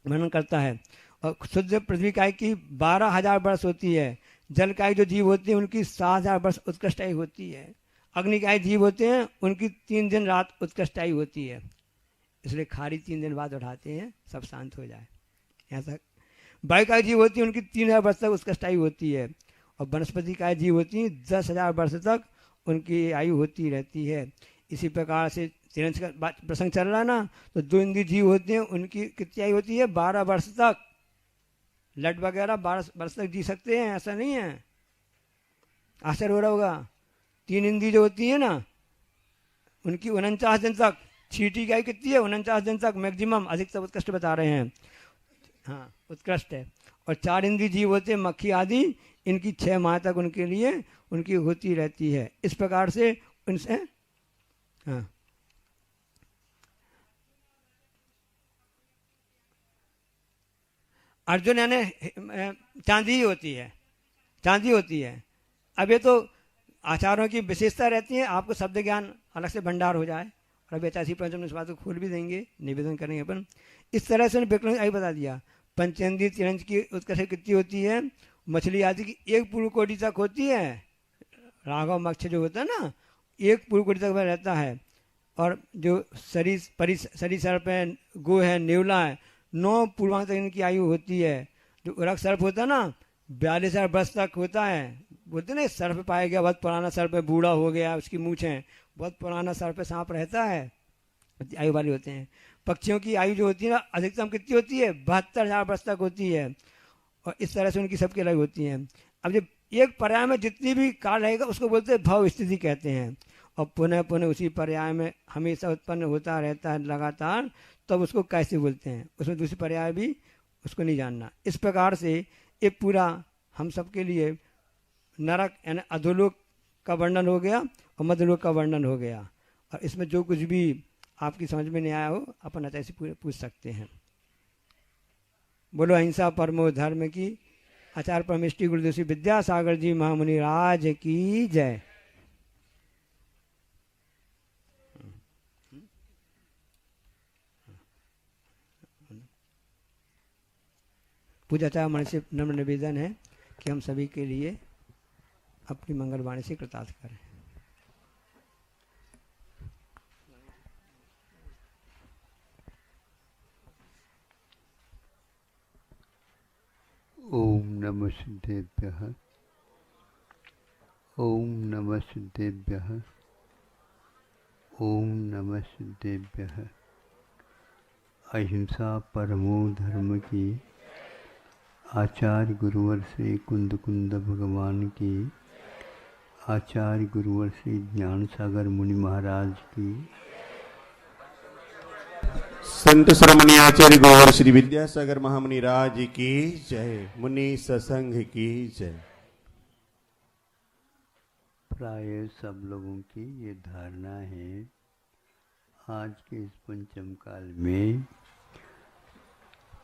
वर्णन करता है। और शुद्ध पृथ्वी काय की 12,000 वर्ष होती है। जल काय जो जीव होते हैं उनकी 7,000 वर्ष उत्कृष्ट आयु होती है। अग्नि काय जीव होते हैं उनकी 3 दिन रात उत्कृष्ट आयु होती है। इसलिए खारी 3 दिन बाद उठाते हैं, सब शांत हो जाए। यहाँ तक वायु काय जीव होती है उनकी 3,000 वर्ष तक उत्कृष्ट आयु होती है। और वनस्पति काय जीव होती है 10,000 वर्ष तक उनकी आयु होती रहती है। इसी प्रकार से तिरंज का प्रसंग चल रहा है ना, तो 2 इंद्रिय जीव होते हैं उनकी कितनी आयु होती है? 12 वर्ष तक। लट वगैरह 12 वर्ष तक जी सकते हैं, ऐसा नहीं है। आश्चर्य हो रहा होगा। 3 इंद्रिय जो होती है ना उनकी 49 दिन तक। चींटी की आयु कितनी है? 49 दिन तक मैक्सिमम, अधिकतम उत्कृष्ट बता रहे हैं। हाँ, उत्कृष्ट है। और 4 इंद्रिय जीव होते हैं मक्खी आदि, इनकी 6 माह तक उनके लिए उनकी होती रहती है। इस प्रकार से उनसे हाँ अर्जुन यानी चांदी होती है, चांदी होती है। अब ये तो आचारों की विशेषता रहती है, आपको शब्द ज्ञान अलग से भंडार हो जाए। और अभी 85 पंचम इस बात को खोल भी देंगे, निवेदन करेंगे अपन। इस तरह से विक्रम आई बता दिया। पंचेंद्रीय तिरंज की उत्कर्ष कितनी होती है? मछली आदि की 1 पूर्व कोटि तक होती है। राघव मक्ष जो होता है ना 1 पूर्व कोटि तक वह रहता है। और जो सरी सर्प है, गो है, नेवला है, 9 पूर्वांग तक इनकी आयु होती है। जो उरक सर्प होता है ना 42,000 वर्ष तक होता है। बोलते ना सर्प पाया गया, बहुत पुराना सर्प है, बूढ़ा हो गया, उसकी मूछ है, बहुत पुराना सर्प सांप रहता है, आयु वाले होते हैं। पक्षियों की आयु जो होती है ना अधिकतम कितनी होती है? 72,000 वर्ष तक होती है। और इस तरह से उनकी सबकी अलग होती है। अब जब एक पर्याय में जितनी भी काल रहेगा उसको बोलते हैं भव स्थिति कहते हैं। और पुनः पुनः उसी पर्याय में हमेशा उत्पन्न होता रहता है लगातार, तब उसको कैसे बोलते हैं? उसमें दूसरी पर्याय भी उसको नहीं जानना। इस प्रकार से ये पूरा हम सबके लिए नरक यानी अधोलोक का वर्णन हो गया और मध्यलोक का वर्णन हो गया। और इसमें जो कुछ भी आपकी समझ में नहीं आया हो अपन ऐसे पूछ सकते हैं। बोलो अहिंसा परमो धर्म की। आचार्य परमेष्टि गुरुदेव श्री विद्यासागर जी महामुनि राज की जय। पूजाचार्य मणि से नम्र निवेदन है कि हम सभी के लिए अपनी मंगलवाणी से कृतार्थ करें। ओम नमः सिद्धेभ्यः। ओम नमः सिद्धेभ्यः। ओम नमः सिद्धेभ्यः। अहिंसा परमो धर्म की आचार्य गुरुवर श्री कुंद कुंद भगवान की, आचार्य गुरुवर श्री ज्ञान सागर मुनि महाराज की, संत श्रमणी आचार्य गौर श्री विद्यासागर महामुनि राज की जय। मुनि सत्संग की जय। प्राय सब लोगों की ये धारणा है आज के इस पंचम काल में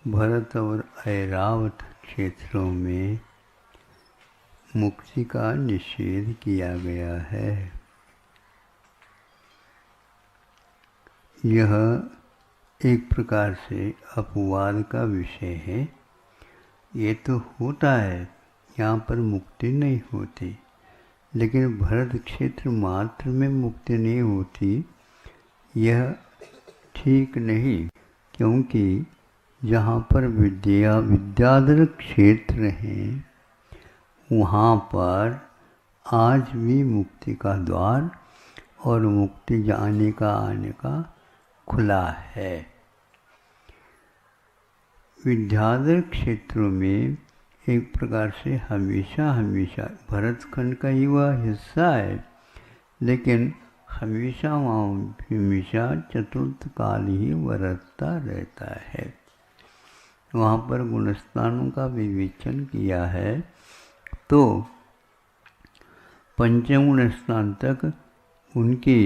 भरत और ऐरावत क्षेत्रों में मुक्ति का निषेध किया गया है। यह एक प्रकार से अपवाद का विषय है। ये तो होता है, यहाँ पर मुक्ति नहीं होती, लेकिन भरत क्षेत्र मात्र में मुक्ति नहीं होती, यह ठीक नहीं। क्योंकि जहाँ पर विद्याधर क्षेत्र हैं वहाँ पर आज भी मुक्ति का द्वार और मुक्ति जाने का आने का खुला है। विद्याधर क्षेत्रों में एक प्रकार से हमेशा भरतखंड का ही वह हिस्सा है, लेकिन हमेशा चतुर्थ काल ही बरतता रहता है। वहाँ पर गुणस्थानों का विवेचन किया है तो पंचम गुण स्थान तक उनकी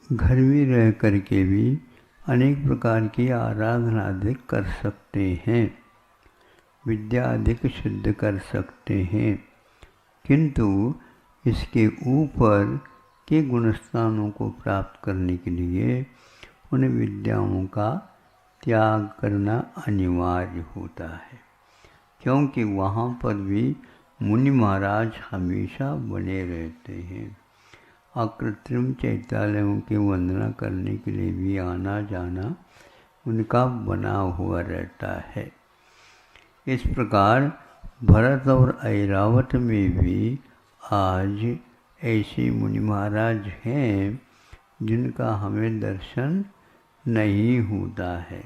घर में रह करके भी अनेक प्रकार की आराधना अधिक कर सकते हैं, विद्या अधिक सिद्ध कर सकते हैं, किंतु इसके ऊपर के गुणस्थानों को प्राप्त करने के लिए उन विद्याओं का त्याग करना अनिवार्य होता है। क्योंकि वहाँ पर भी मुनि महाराज हमेशा बने रहते हैं। अकृत्रिम चैत्यालयों की वंदना करने के लिए भी आना जाना उनका बना हुआ रहता है। इस प्रकार भरत और ऐरावत में भी आज ऐसे मुनि महाराज हैं जिनका हमें दर्शन नहीं होता है।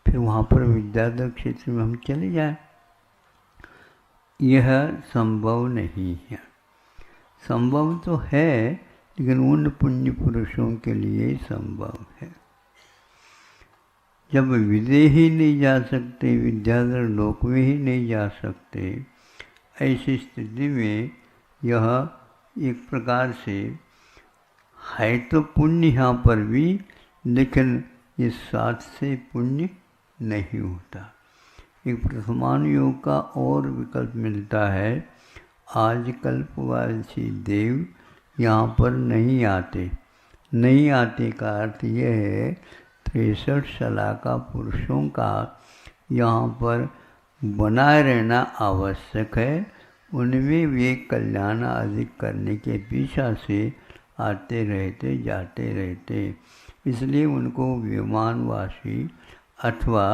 फिर वहाँ पर विद्याधर क्षेत्र में हम चले जाएं, यह संभव नहीं है। संभव तो है, लेकिन उन पुण्य पुरुषों के लिए संभव है। जब विदेह ही नहीं जा सकते, विद्याधर लोक में ही नहीं जा सकते, ऐसी स्थिति में यह एक प्रकार से है तो पुण्य यहाँ पर भी, लेकिन इस साथ से पुण्य नहीं होता। एक प्रथमानुयोग का और विकल्प मिलता है। आज कल्पवासी देव यहाँ पर नहीं आते का अर्थ यह है 63 शलाका पुरुषों का यहाँ पर बनाए रहना आवश्यक है। उनमें वे कल्याण अधिक करने के पीछा से आते रहते जाते रहते, इसलिए उनको विमानवासी अथवा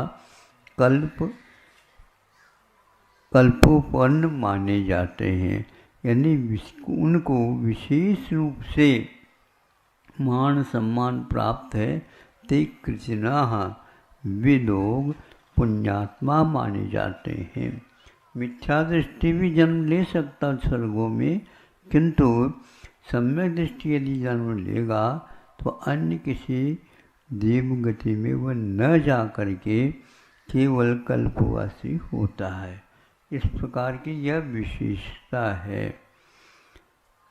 कल्पोपन्न माने जाते हैं। यानी उनको विशेष रूप से मान सम्मान प्राप्त है। ते कृष्णाः, वे लोग पुण्यात्मा माने जाते हैं। मिथ्या दृष्टि भी जन्म ले सकता स्वर्गों में, किंतु सम्यक दृष्टि यदि जन्म लेगा तो अन्य किसी देव गति में वह न जा करके केवल कल्पवासी होता है। इस प्रकार की यह विशेषता है।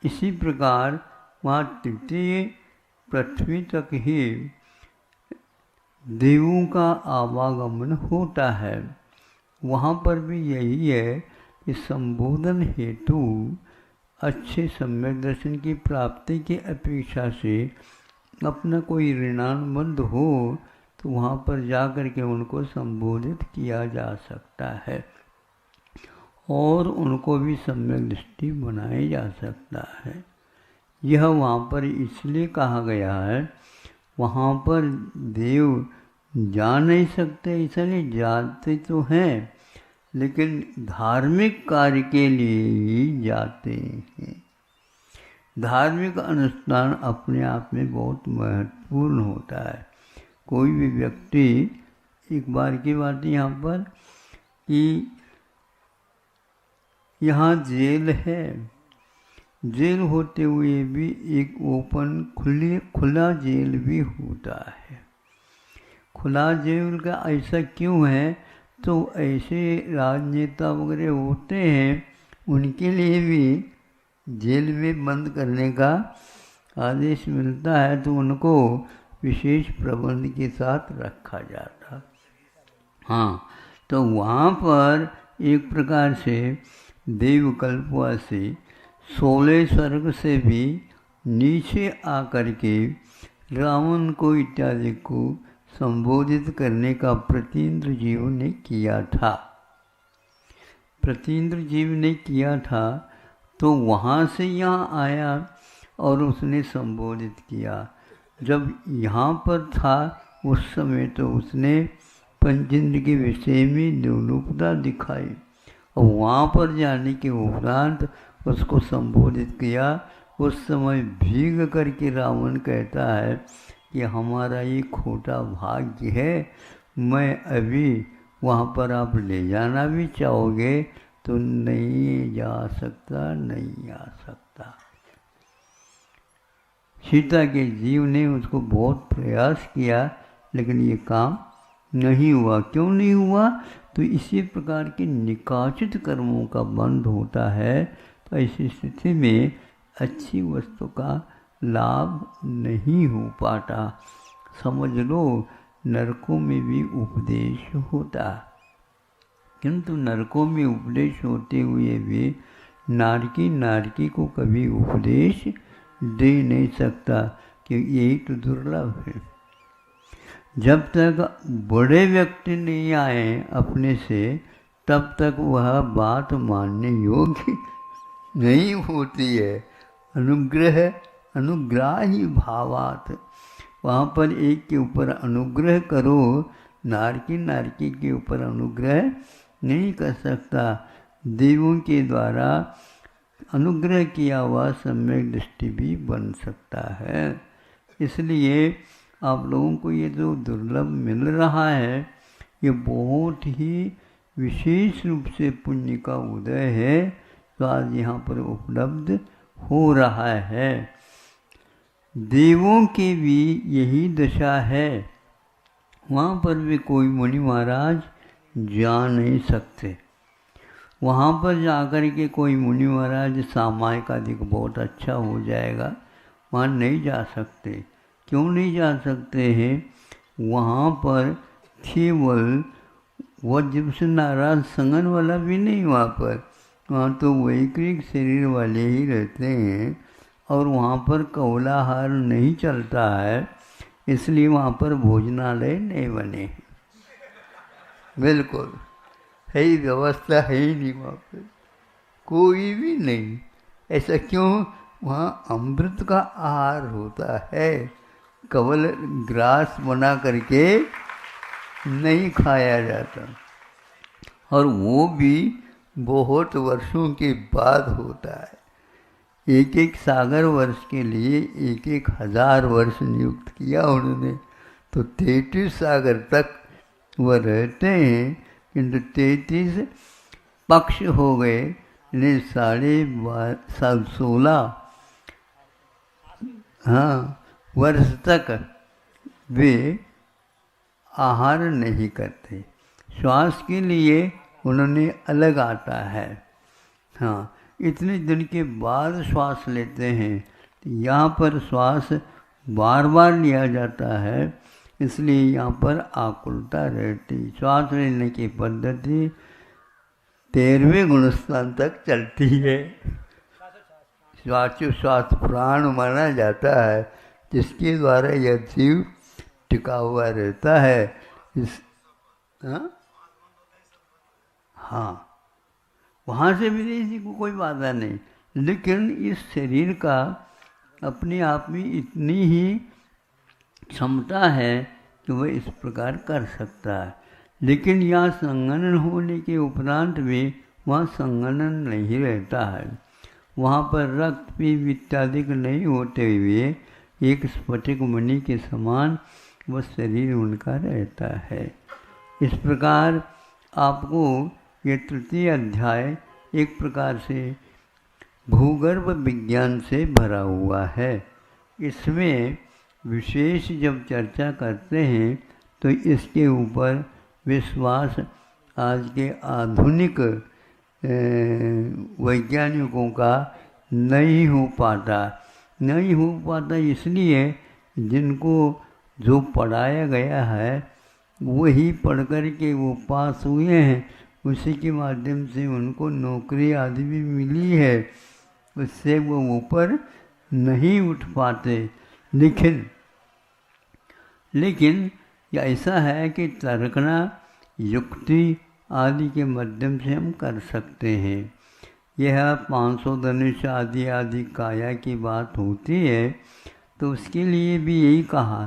इसी प्रकार वहाँ तृतीय पृथ्वी तक ही देवों का आवागमन होता है। वहाँ पर भी यही है कि संबोधन हेतु अच्छे सम्यक दर्शन की प्राप्ति की अपेक्षा से अपना कोई ऋणानुबंध हो तो वहाँ पर जा कर के उनको संबोधित किया जा सकता है और उनको भी सम्यक दृष्टि बनाई जा सकता है। यह वहाँ पर इसलिए कहा गया है, वहाँ पर देव जा नहीं सकते, इसलिए जाते तो हैं लेकिन धार्मिक कार्य के लिए ही जाते हैं। धार्मिक अनुष्ठान अपने आप में बहुत महत्वपूर्ण होता है। कोई भी व्यक्ति, एक बार की बात है यहाँ पर कि यहाँ जेल है, जेल होते हुए भी एक खुला जेल भी होता है। खुला जेल का ऐसा क्यों है? तो ऐसे राजनेता वगैरह होते हैं, उनके लिए भी जेल में बंद करने का आदेश मिलता है तो उनको विशेष प्रबंध के साथ रखा जाता। हाँ, तो वहाँ पर एक प्रकार से देवकल्पवासी 16 स्वर्ग से भी नीचे आकर के रावण को इत्यादि को संबोधित करने का प्रतीन्द्र जीव ने किया था। प्रतीन्द्र जीव ने किया था तो वहाँ से यहाँ आया और उसने संबोधित किया। जब यहाँ पर था उस समय तो उसने पंचेंद्र के विषय में निरूपता दिखाई और वहाँ पर जाने के उपरांत उसको संबोधित किया। उस समय भीग करके रावण कहता है कि हमारा ये खोटा भाग्य है, मैं अभी वहाँ पर आप ले जाना भी चाहोगे तो नहीं जा सकता, नहीं आ सकता। सीता के जीव ने उसको बहुत प्रयास किया लेकिन ये काम नहीं हुआ। क्यों नहीं हुआ? तो इसी प्रकार के निकाचित कर्मों का बंध होता है। तो ऐसी स्थिति में अच्छी वस्तु का लाभ नहीं हो पाता। समझ लो, नरकों में भी उपदेश होता, किंतु नरकों में उपदेश होते हुए भी नारकी को कभी उपदेश दे नहीं सकता, क्योंकि यही तो दुर्लभ है। जब तक बड़े व्यक्ति नहीं आए अपने से, तब तक वह बात मानने योग्य नहीं होती है। अनुग्राही भावात, वहाँ पर एक के ऊपर अनुग्रह करो, नारकी के ऊपर अनुग्रह नहीं कर सकता। देवों के द्वारा अनुग्रह किया हुआ सम्यक दृष्टि भी बन सकता है। इसलिए आप लोगों को ये जो दुर्लभ मिल रहा है, ये बहुत ही विशेष रूप से पुण्य का उदय है, तो आज यहाँ पर उपलब्ध हो रहा है। देवों की भी यही दशा है, वहाँ पर भी कोई मुनि महाराज जा नहीं सकते। वहाँ पर जाकर के कोई मुनि महाराज सामायिक अधिक बहुत अच्छा हो जाएगा, वहाँ नहीं जा सकते। क्यों नहीं जा सकते हैं? वहाँ पर केवल वज्र से नाराज संगन वाला भी नहीं, वहाँ तो वैकृतिक शरीर वाले ही रहते हैं और वहाँ पर कौलाहार नहीं चलता है, इसलिए वहाँ पर भोजनालय नहीं बने। बिल्कुल है ही, व्यवस्था है ही नहीं वहाँ पर, कोई भी नहीं। ऐसा क्यों? वहाँ अमृत का आहार होता है, केवल ग्रास बना करके नहीं खाया जाता, और वो भी बहुत वर्षों के बाद होता है। एक एक सागर वर्ष के लिए 1,000 वर्ष नियुक्त किया उन्होंने, तो 33 सागर तक वह रहते हैं, किंतु 33 पक्ष हो गए, यानी 16.5 वर्ष तक वे आहार नहीं करते। श्वास के लिए उन्होंने अलग आता है, इतने दिन के बाद श्वास लेते हैं। तो यहाँ पर श्वास बार बार लिया जाता है, इसलिए यहाँ पर आकुलता रहती। श्वास लेने की पद्धति 13वें गुणस्थान तक चलती है। श्वास प्राण माना जाता है, जिसके द्वारा यह जीव टिका हुआ रहता है। हाँ, वहाँ से भी किसी को कोई बाधा नहीं, लेकिन इस शरीर का अपने आप में इतनी ही क्षमता है कि वह इस प्रकार कर सकता है। लेकिन यहाँ संगणन होने के उपरांत भी वहाँ संगणन नहीं रहता है। वहाँ पर रक्त पीप इत्यादि नहीं होते हुए एक स्फटिक मणि के समान वह शरीर उनका रहता है। इस प्रकार आपको ये तृतीय अध्याय एक प्रकार से भूगर्भ विज्ञान से भरा हुआ है। इसमें विशेष जब चर्चा करते हैं तो इसके ऊपर विश्वास आज के आधुनिक वैज्ञानिकों का नहीं हो पाता इसलिए जिनको जो पढ़ाया गया है वही पढ़ कर के वो पास हुए हैं, उसी के माध्यम से उनको नौकरी आदि भी मिली है, उससे वो ऊपर नहीं उठ पाते। लेकिन ऐसा है कि तर्कना युक्ति आदि के माध्यम से हम कर सकते हैं। यह 500 धनुष आदि आदि काया की बात होती है, तो उसके लिए भी यही कहा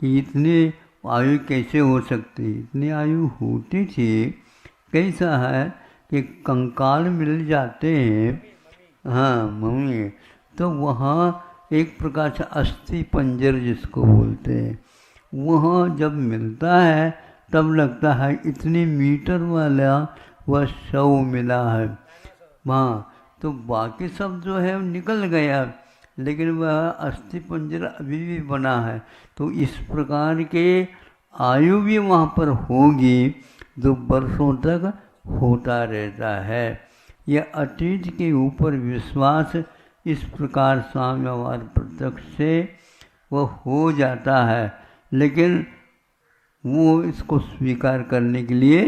कि इतने आयु कैसे हो सकती, इतनी आयु होती थी। कैसा है कि कंकाल मिल जाते हैं, हाँ मम्मी, तो वहाँ एक प्रकार से अस्थि पंजर जिसको बोलते हैं, वहाँ जब मिलता है तब लगता है इतने मीटर वाला वह शव मिला है वहाँ, तो बाकी सब जो है निकल गया, लेकिन वह अस्थि पंजर अभी भी बना है। तो इस प्रकार के आयु भी वहाँ पर होगी जो वर्षों तक होता रहता है। यह अतीत के ऊपर विश्वास इस प्रकार साम्यवाद प्रत्यक्ष से वह हो जाता है, लेकिन वो इसको स्वीकार करने के लिए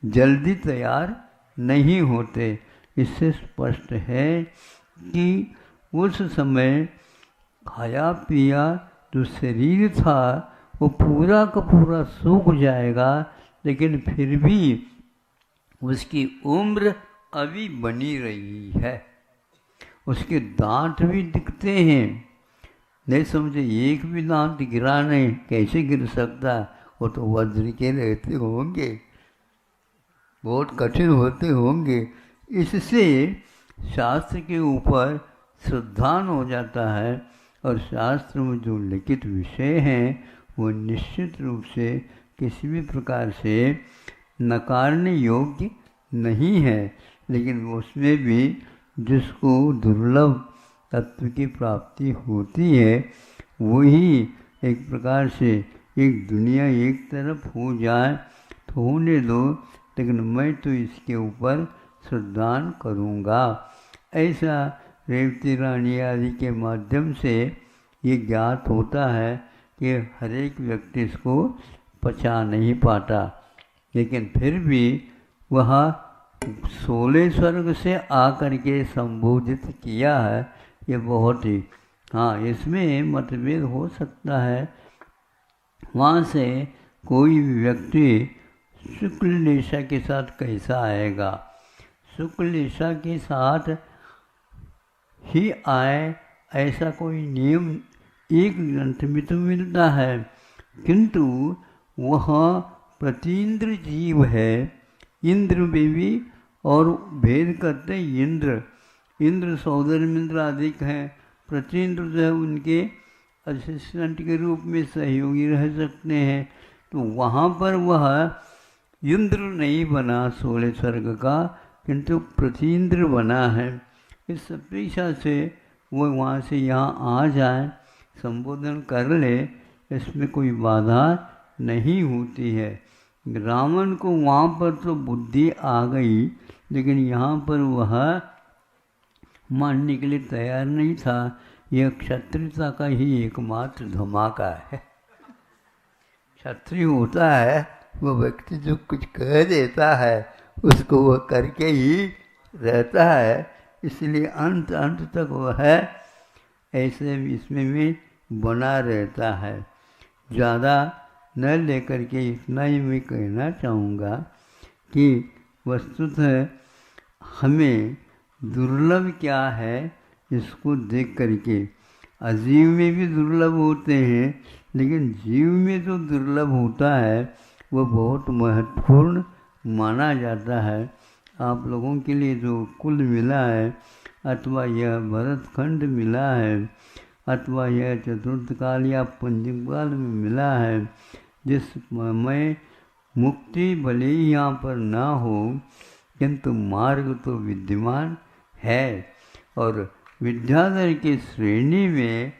जल्दी तैयार नहीं होते। इससे स्पष्ट है कि उस समय खाया पिया जो शरीर था वो पूरा का पूरा सूख जाएगा, लेकिन फिर भी उसकी उम्र अभी बनी रही है, उसके दांत भी दिखते हैं। नहीं समझे, एक भी दांत गिरा नहीं, कैसे गिर सकता, वो तो वज्र के रहते होंगे, बहुत कठिन होते होंगे। इससे शास्त्र के ऊपर श्रद्धान हो जाता है, और शास्त्र में जो लिखित विषय हैं वो निश्चित रूप से किसी भी प्रकार से नकारने योग्य नहीं है, लेकिन उसमें भी जिसको दुर्लभ तत्व की प्राप्ति होती है वही एक प्रकार से एक दुनिया एक तरफ हो जाए तो होने दो, लेकिन मैं तो इसके ऊपर श्रद्धान करूँगा। ऐसा रेवती रानी आदि के माध्यम से ये ज्ञात होता है कि हर एक व्यक्ति इसको पचा नहीं पाता, लेकिन फिर भी वह 16 स्वर्ग से आकर के संबोधित किया है। ये बहुत ही, हाँ, इसमें मतभेद हो सकता है। वहाँ से कोई व्यक्ति शुक्ल निशा के साथ कैसा आएगा, शुक्ल निशा के साथ ही आए ऐसा कोई नियम एक ग्रंथ में तो मिलता है, किंतु वह प्रतीन्द्र जीव है। इंद्र में भी और भेद करते इंद्र सौदर्मिंद्र आदि हैं, प्रतीन्द्र जो है उनके असिस्टेंट के रूप में सहयोगी रह सकते हैं। तो वहाँ पर वह इंद्र नहीं बना 16 स्वर्ग का, किंतु प्रतीन्द्र बना है। इस अपेक्षा से वो वहाँ से यहाँ आ जाए, संबोधन कर ले, इसमें कोई बाधा नहीं होती है। रावण को वहाँ पर तो बुद्धि आ गई, लेकिन यहाँ पर वह मानने के लिए तैयार नहीं था। यह क्षत्रियता का ही एकमात्र धमाका है। क्षत्रिय होता है वो व्यक्ति जो कुछ कह देता है उसको वह करके ही रहता है, इसलिए अंत अंत तक वह है ऐसे इसमें भी बना रहता है। ज़्यादा न लेकर के इतना ही मैं कहना चाहूँगा कि वस्तुतः हमें दुर्लभ क्या है इसको देख करके, अजीव में भी दुर्लभ होते हैं लेकिन जीव में जो दुर्लभ होता है वो बहुत महत्वपूर्ण माना जाता है। आप लोगों के लिए जो कुल मिला है अथवा यह भरतखंड मिला है अथवा यह चतुर्थ काल या पंचम काल में मिला है, जिसमें मुक्ति भले ही यहाँ पर ना हो किंतु मार्ग तो विद्यमान है। और विद्याधर की श्रेणी में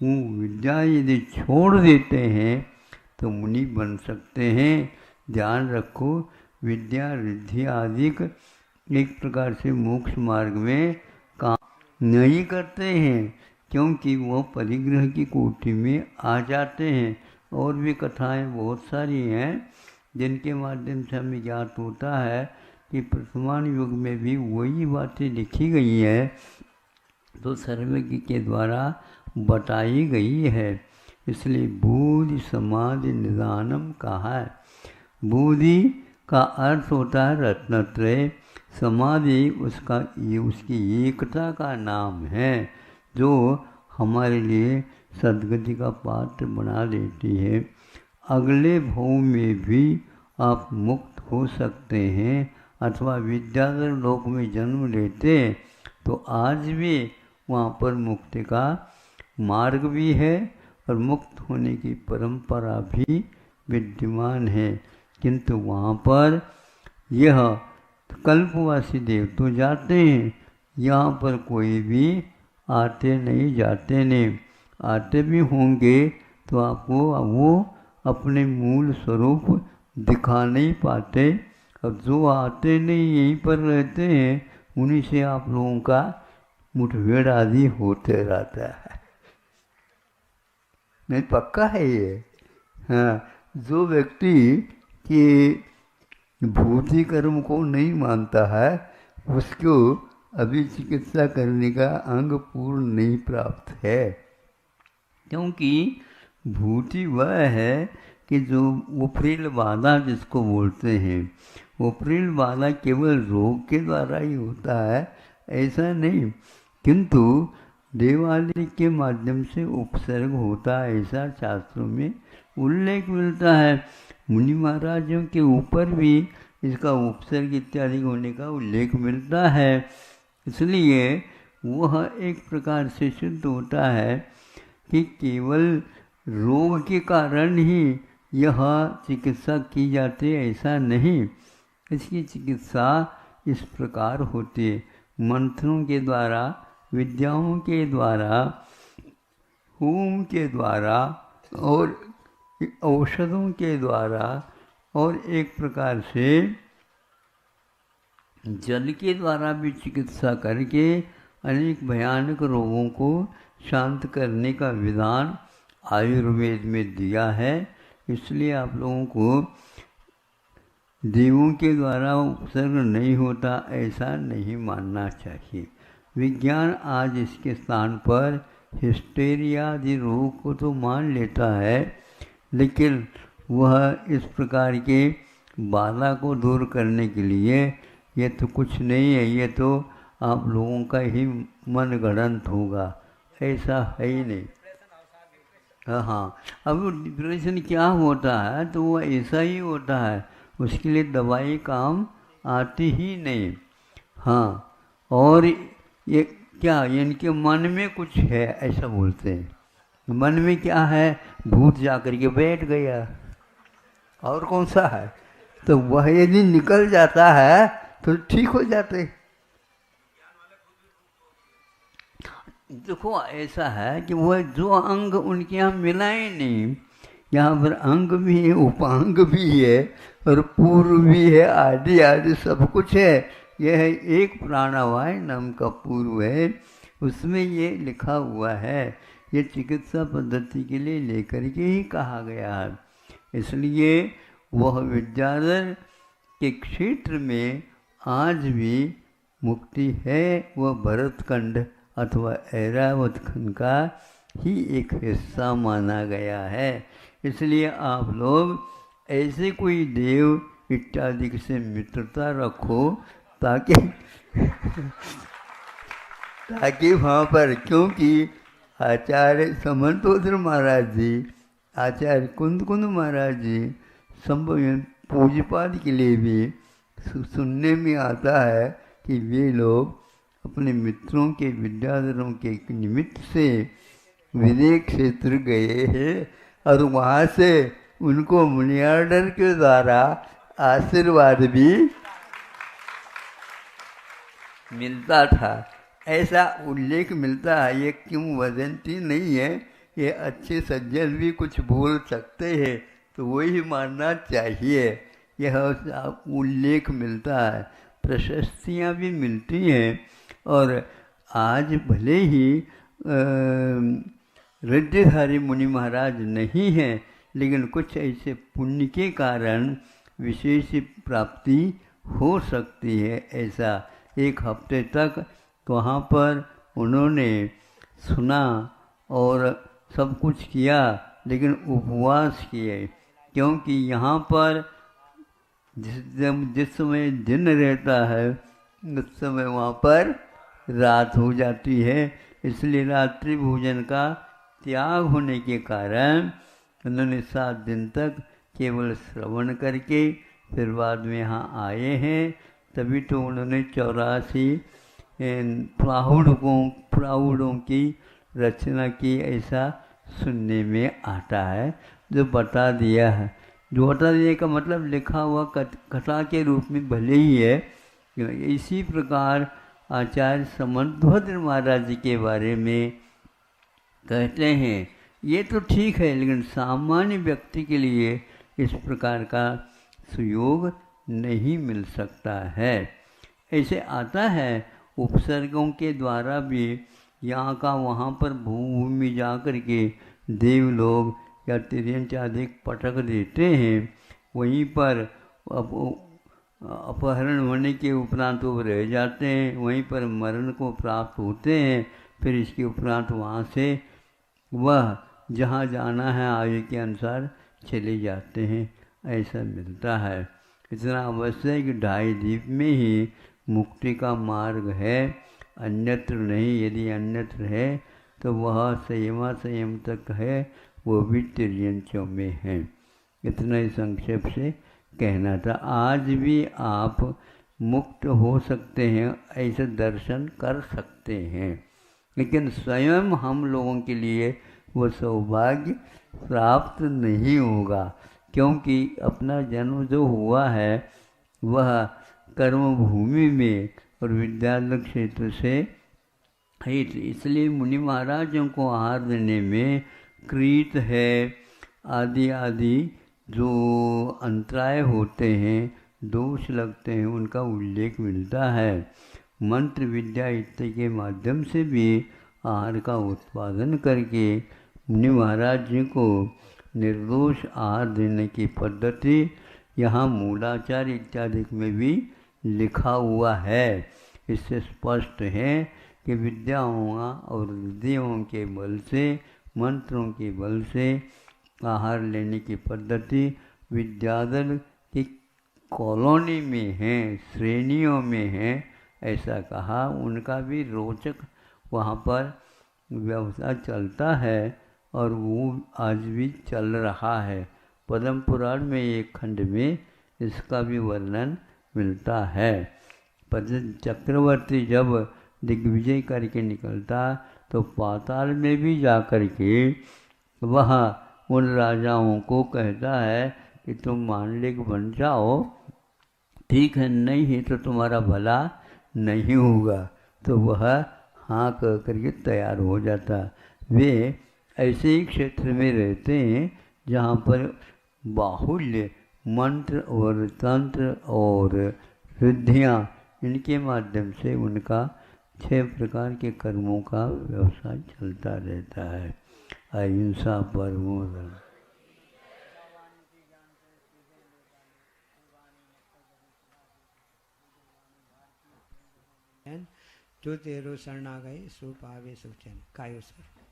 वो विद्या यदि छोड़ देते हैं तो मुनि बन सकते हैं। ध्यान रखो, विद्या रिद्धि आदि एक प्रकार से मोक्ष मार्ग में काम नहीं करते हैं क्योंकि वो परिग्रह की कोटि में आ जाते हैं। और भी कथाएं बहुत सारी हैं जिनके माध्यम से हमें ज्ञात होता है कि वर्तमान युग में भी वही बातें लिखी गई हैं तो सर्वज्ञ के द्वारा बताई गई है। इसलिए बोधि समाधि निदानम कहा है। बोधि का अर्थ होता है रत्नत्रय, समाधि उसकी एकता का नाम है जो हमारे लिए सद्गति का पात्र बना देती है। अगले भव में भी आप मुक्त हो सकते हैं अथवा विद्याधर लोक में जन्म लेते तो आज भी वहाँ पर मुक्ति का मार्ग भी है और मुक्त होने की परंपरा भी विद्यमान है। किंतु वहाँ पर यह कल्पवासी देव तो जाते हैं, यहाँ पर कोई भी आते नहीं जाते नहीं। आते भी होंगे तो आपको वो अपने मूल स्वरूप दिखा नहीं पाते, और जो आते नहीं यहीं पर रहते हैं उन्हीं से आप लोगों का मुठभेड़ आदि होते रहता है। नहीं, पक्का है ये। हाँ, जो व्यक्ति कि भूति कर्म को नहीं मानता है उसको अभी चिकित्सा करने का अंग पूर्ण नहीं प्राप्त है, क्योंकि भूति वह है कि जो उपरील बाधा जिसको बोलते हैं, उपरील बाधा केवल रोग के द्वारा ही होता है ऐसा नहीं, किंतु देवालय के माध्यम से उपसर्ग होता है ऐसा शास्त्रों में उल्लेख मिलता है। मुनि महाराजों के ऊपर भी इसका उपसर्ग इत्यादि होने का उल्लेख मिलता है। इसलिए वह एक प्रकार से सिद्ध होता है कि केवल रोग के कारण ही यह चिकित्सा की जाती है ऐसा नहीं। इसकी चिकित्सा इस प्रकार होती है, मंत्रों के द्वारा, विद्याओं के द्वारा, होम के द्वारा और औषधों के द्वारा और एक प्रकार से जल के द्वारा भी चिकित्सा करके अनेक भयानक रोगों को शांत करने का विधान आयुर्वेद में दिया है। इसलिए आप लोगों को देवों के द्वारा उपसर्ग नहीं होता ऐसा नहीं मानना चाहिए। विज्ञान आज इसके स्थान पर हिस्टेरिया आदि रोग को तो मान लेता है, लेकिन वह इस प्रकार के बाधा को दूर करने के लिए ये तो कुछ नहीं है, ये तो आप लोगों का ही मन गढ़ंत होगा, ऐसा है ही नहीं। हाँ, अब डिप्रेशन क्या होता है तो वो ऐसा ही होता है, उसके लिए दवाई काम आती ही नहीं। हाँ, और ये क्या इनके मन में कुछ है ऐसा बोलते हैं, मन में क्या है, भूत जा कर के बैठ गया और कौन सा है, तो वह यदि निकल जाता है तो ठीक हो जाते। देखो ऐसा है कि वह जो अंग उनके यहाँ मिला ही नहीं, यहाँ पर अंग भी है, उपांग भी है और पूर्व भी है, आदि आदि सब कुछ है। यह है एक प्राणवायु नाम का पूर्व है, उसमें ये लिखा हुआ है, ये चिकित्सा पद्धति के लिए लेकर के ही कहा गया है। इसलिए वह विद्याधर के क्षेत्र में आज भी मुक्ति है, वह भरतखंड अथवा ऐरावत खंड का ही एक हिस्सा माना गया है। इसलिए आप लोग ऐसे कोई देव इत्यादि से मित्रता रखो ताकि वहाँ पर, क्योंकि आचार्य समंतोद्र महाराज जी, आचार्य कुंद महाराज जी संभव पूज्यपाद के लिए भी सुनने में आता है कि वे लोग अपने मित्रों के विद्याधरों के निमित्त से विदेश क्षेत्र गए हैं और वहाँ से उनको मुनियार्डर के द्वारा आशीर्वाद भी मिलता था, ऐसा उल्लेख मिलता है। ये क्यों वदंती नहीं है, ये अच्छे सज्जन भी कुछ बोल सकते हैं तो वही मानना चाहिए। यह उल्लेख मिलता है, प्रशस्तियाँ भी मिलती हैं। और आज भले ही हृदयधारी मुनि महाराज नहीं हैं, लेकिन कुछ ऐसे पुण्य के कारण विशेष प्राप्ति हो सकती है। ऐसा एक हफ्ते तक वहाँ पर उन्होंने सुना और सब कुछ किया, लेकिन उपवास किए, क्योंकि यहाँ पर जिस समय दिन रहता है उस समय वहाँ पर रात हो जाती है। इसलिए रात्रि भोजन का त्याग होने के कारण उन्होंने 7 दिन तक केवल श्रवण करके फिर बाद में यहाँ आए हैं। तभी तो उन्होंने 84 प्राहुड़ों की रचना की, ऐसा सुनने में आता है, जो बता दिया है। जो बता दिए का मतलब लिखा हुआ कथा के रूप में भले ही है। इसी प्रकार आचार्य समंतभद्र महाराज जी के बारे में कहते हैं, ये तो ठीक है, लेकिन सामान्य व्यक्ति के लिए इस प्रकार का सुयोग नहीं मिल सकता है। ऐसे आता है उपसर्गों के द्वारा भी, यहाँ का वहाँ पर भूमि जा कर के देव लोग या तिर्यंच आदि पटक देते हैं, वहीं पर अपहरण होने के उपरांत वो रह जाते हैं, वहीं पर मरण को प्राप्त होते हैं। फिर इसके उपरांत वहाँ से वह जहाँ जाना है आयु के अनुसार चले जाते हैं, ऐसा मिलता है। इतना अवश्य है कि 2.5 द्वीप में ही मुक्ति का मार्ग है, अन्यत्र नहीं। यदि अन्यत्र है तो वह संयम तक है, वो भी तिर्यंचों में है। इतना ही संक्षेप से कहना था। आज भी आप मुक्त हो सकते हैं, ऐसे दर्शन कर सकते हैं, लेकिन स्वयं हम लोगों के लिए वो सौभाग्य प्राप्त नहीं होगा, क्योंकि अपना जन्म जो हुआ है वह कर्म भूमि में और विद्यालय क्षेत्र से है। इसलिए मुनि महाराजों को आहार देने में कृत है आदि जो अंतराय होते हैं, दोष लगते हैं, उनका उल्लेख मिलता है। मंत्र विद्या इत्यादि के माध्यम से भी आहार का उत्पादन करके मुनि महाराज जी को निर्दोष आहार देने की पद्धति यहाँ मूलाचार इत्यादि में भी लिखा हुआ है। इससे स्पष्ट है कि विद्याओं और विधियों के बल से, मंत्रों के बल से आहार लेने की पद्धति विद्याधर की कॉलोनी में है, श्रेणियों में है, ऐसा कहा। उनका भी रोचक वहाँ पर व्यवसाय चलता है और वो आज भी चल रहा है। पद्म पुराण में एक खंड में इसका भी वर्णन मिलता है। चक्रवर्ती जब दिग्विजय करके निकलता तो पाताल में भी जा कर के वह उन राजाओं को कहता है कि तुम मांडलिक बन जाओ, ठीक है, नहीं है तो तुम्हारा भला नहीं होगा। तो वह हाँ कह करके तैयार हो जाता। वे ऐसे ही क्षेत्र में रहते हैं जहाँ पर बाहुल्य मंत्र और तंत्र और रिद्धियाँ, इनके माध्यम से उनका 6 प्रकार के कर्मों का व्यवसाय चलता रहता है। अहिंसा परमो धर्म। जो तेरो शरण आ गए सो पावे सुख चैन। कायो सर।